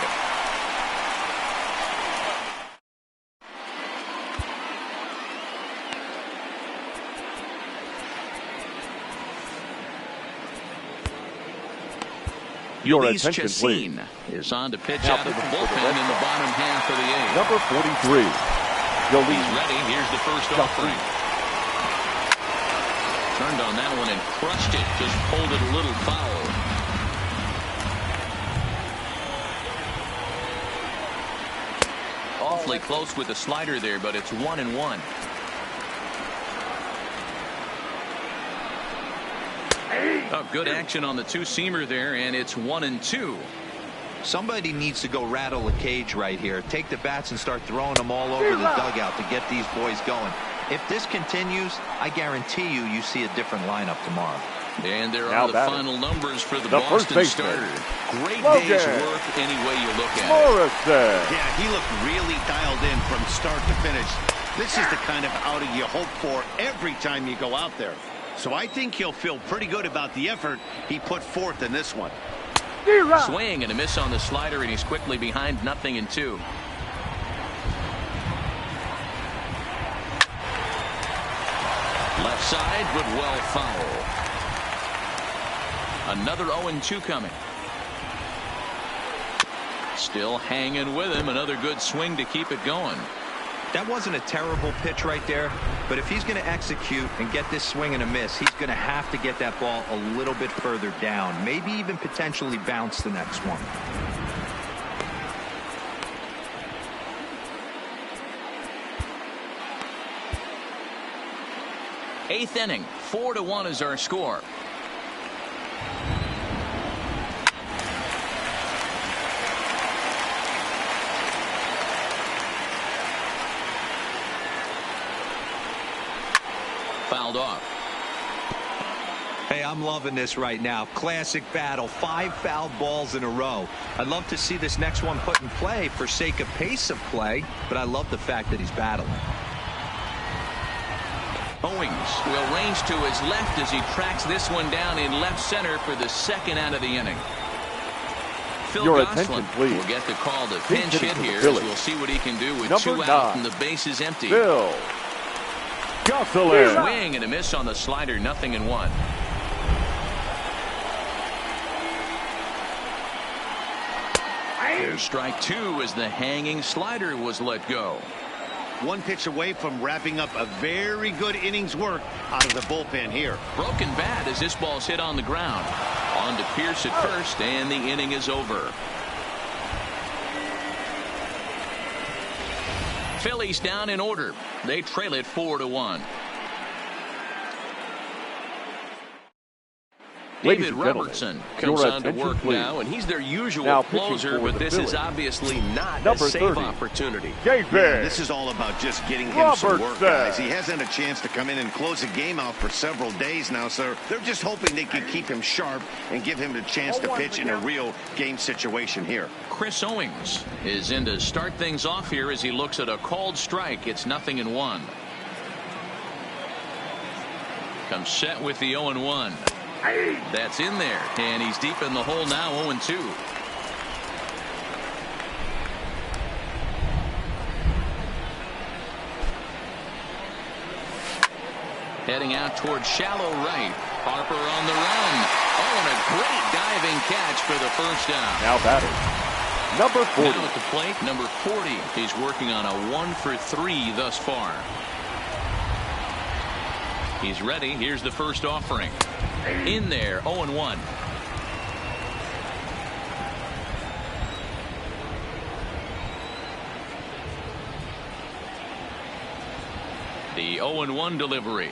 Your attention, please. Is on to pitch out of the bullpen in the bottom half of the 8th. Number 43. He's ready. Here's the first offering. Turned on that one and crushed it. Just pulled it a little foul. Awfully close with the slider there, but it's 1-1. Oh, good action on the 2-seamer there, and it's 1-2. Somebody needs to go rattle the cage right here. Take the bats and start throwing them all over the dugout to get these boys going. If this continues, I guarantee you see a different lineup tomorrow. And there are the final numbers for the Boston starter. Great day's work any way you look at it. Yeah, he looked really dialed in from start to finish. This is the kind of outing you hope for every time you go out there. So I think he'll feel pretty good about the effort he put forth in this one. Swing and a miss on the slider, and he's quickly behind 0-2. Left side, but well foul. Another 0-2 coming. Still hanging with him. Another good swing to keep it going. That wasn't a terrible pitch right there, but if he's going to execute and get this swing and a miss, he's going to have to get that ball a little bit further down, maybe even potentially bounce the next one. Eighth inning, 4-1 is our score. Fouled off. Hey, I'm loving this right now. Classic battle. 5 fouled balls in a row. I'd love to see this next one put in play for sake of pace of play, but I love the fact that he's battling. Owings will range to his left as he tracks this one down in left center for the second out of the inning. Phil Your Gosselin attention, please. will get the call to pinch hit here. We'll see what he can do with Number 2 9. out and the bases empty. Phil Gosselin. Swing and a miss on the slider, 0-1. Here's strike 2 as the hanging slider was let go. One pitch away from wrapping up a very good innings work out of the bullpen here. Broken bat as this ball's hit on the ground. On to Pierce at first, and the inning is over. Phillies down in order. They trail it 4-1. David Robertson comes on to work now, and he's their usual closer, but this is obviously not a save opportunity. Yeah, this is all about just getting him some work, guys. He hasn't a chance to come in and close the game out for several days now, so they're just hoping they can keep him sharp and give him the chance to pitch in a real game situation here. Chris Owings is in to start things off here as he looks at a called strike. It's 0-1. Comes set with the 0-1. That's in there, and he's deep in the hole now, 0-2. Heading out towards shallow right. Harper on the run. Oh, and a great diving catch for the first down. Now batting, number 40. Now at the plate, number 40. He's working on a 1-for-3 thus far. He's ready. Here's the first offering. In there, 0-1. The 0-1 delivery.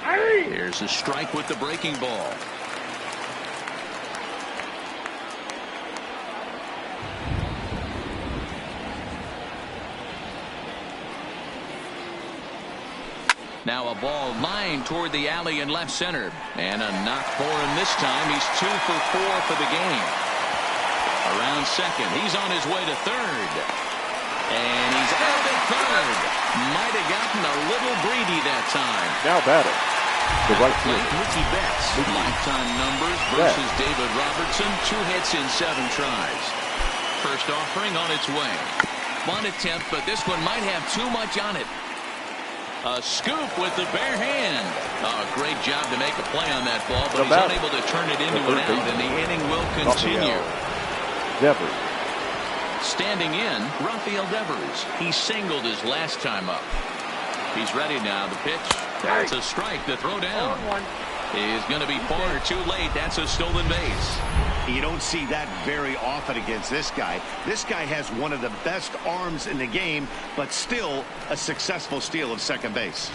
Here's a strike with the breaking ball. Now a ball lined toward the alley in left center. And a knock for him this time. He's 2 for 4 for the game. Around second. He's on his way to third. And he's out at third. Might have gotten a little greedy that time. Now batting, the right fielder, Mookie Betts. Lifetime numbers versus David Robertson. 2 hits in 7 tries. First offering on its way. Bunt attempt, but this one might have too much on it. A scoop with the bare hand. Oh, great job to make a play on that ball, but he's unable to turn it into an out, and the inning will continue. Devers. Standing in, Rafael Devers. He singled his last time up. He's ready now. The pitch. That's a strike. The throw down is going to be far too late. That's a stolen base. You don't see that very often against this guy. This guy has one of the best arms in the game, but still a successful steal of second base.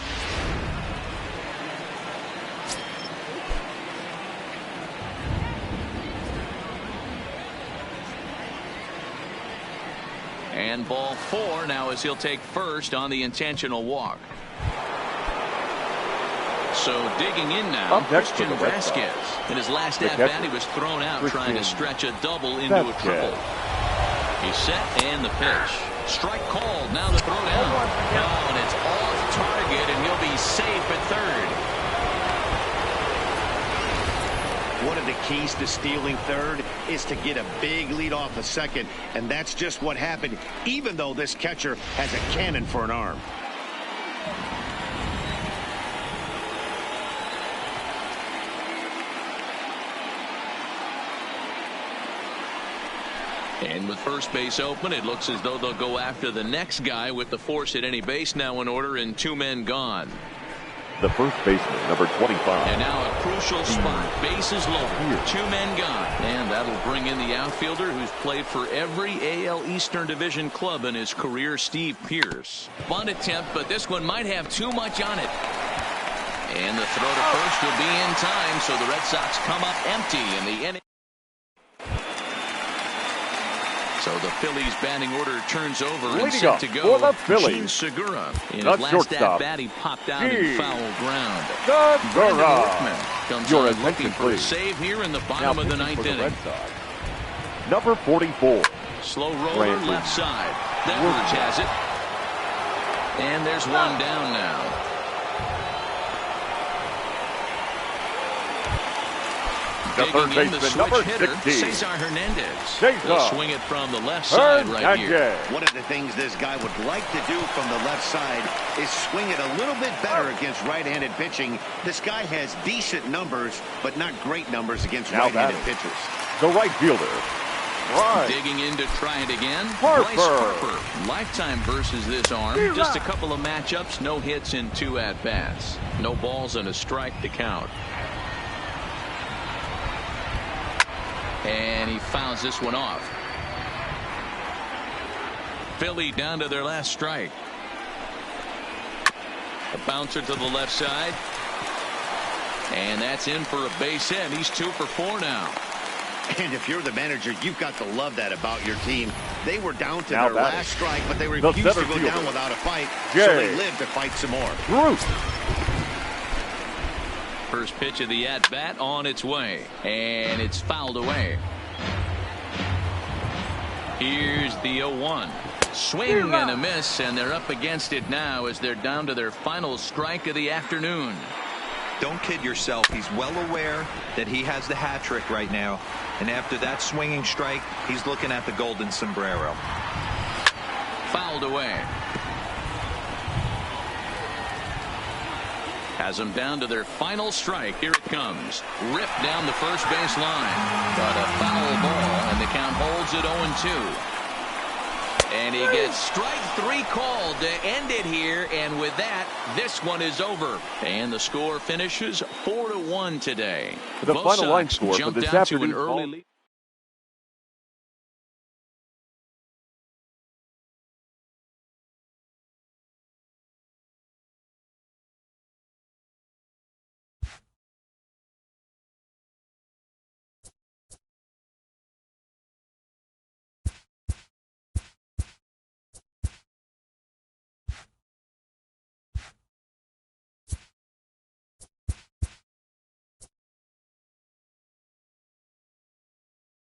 And ball 4 now as he'll take first on the intentional walk. So digging in now, Christian Vasquez. In his last at-bat, he was thrown out trying to stretch a double into a triple. He's set and the pitch. Strike called. Now the throw down. Oh, and it's off target, and he'll be safe at third. One of the keys to stealing third is to get a big lead off a second, and that's just what happened, even though this catcher has a cannon for an arm. And with first base open, it looks as though they'll go after the next guy with the force at any base now in order and 2 men gone. The first baseman, number 25. And now a crucial spot. Bases loaded. 2 men gone. And that'll bring in the outfielder who's played for every AL Eastern Division club in his career, Steve Pierce. Bunt attempt, but this one might have too much on it. And the throw to first will be in time, so the Red Sox come up empty in the inning. So the Phillies batting order turns over and set to go. Gene Segura. In his last at-bat, he popped out in foul ground. Brandon Workman comes on looking for a save here in the bottom of the 9th inning. Number 44. Slow roller left side. Devers has it. And there's one down now. to third baseman, number 16. He'll swing it from the left side right here. One of the things this guy would like to do from the left side is swing it a little bit better against right-handed pitching. This guy has decent numbers, but not great numbers against right-handed pitchers. The right fielder. Right. Digging in to try it again. Harper. Bryce Harper. Lifetime versus this arm. Just a couple of matchups. No hits in 2 at-bats. No balls and a strike to count. And he fouls this one off. Philly down to their last strike. A bouncer to the left side. And that's in for a base hit. He's 2 for 4 now. And if you're the manager, you've got to love that about your team. They were down to their last strike, but they refused to go down without a fight, so they lived to fight some more. Bruce. First pitch of the at-bat on its way, and it's fouled away. Here's the 0-1. Swing and a miss, and they're up against it now as they're down to their final strike of the afternoon. Don't kid yourself. He's well aware that he has the hat trick right now. And after that swinging strike, he's looking at the golden sombrero. Fouled away. Has them down to their final strike. Here it comes. Ripped down the first base line. But a foul ball, and the count holds it 0-2. And he gets strike 3 called to end it here. And with that, this one is over. And the score finishes 4-1 today. The Both final line sides score for jumped this out to an afternoon's early ball. lead.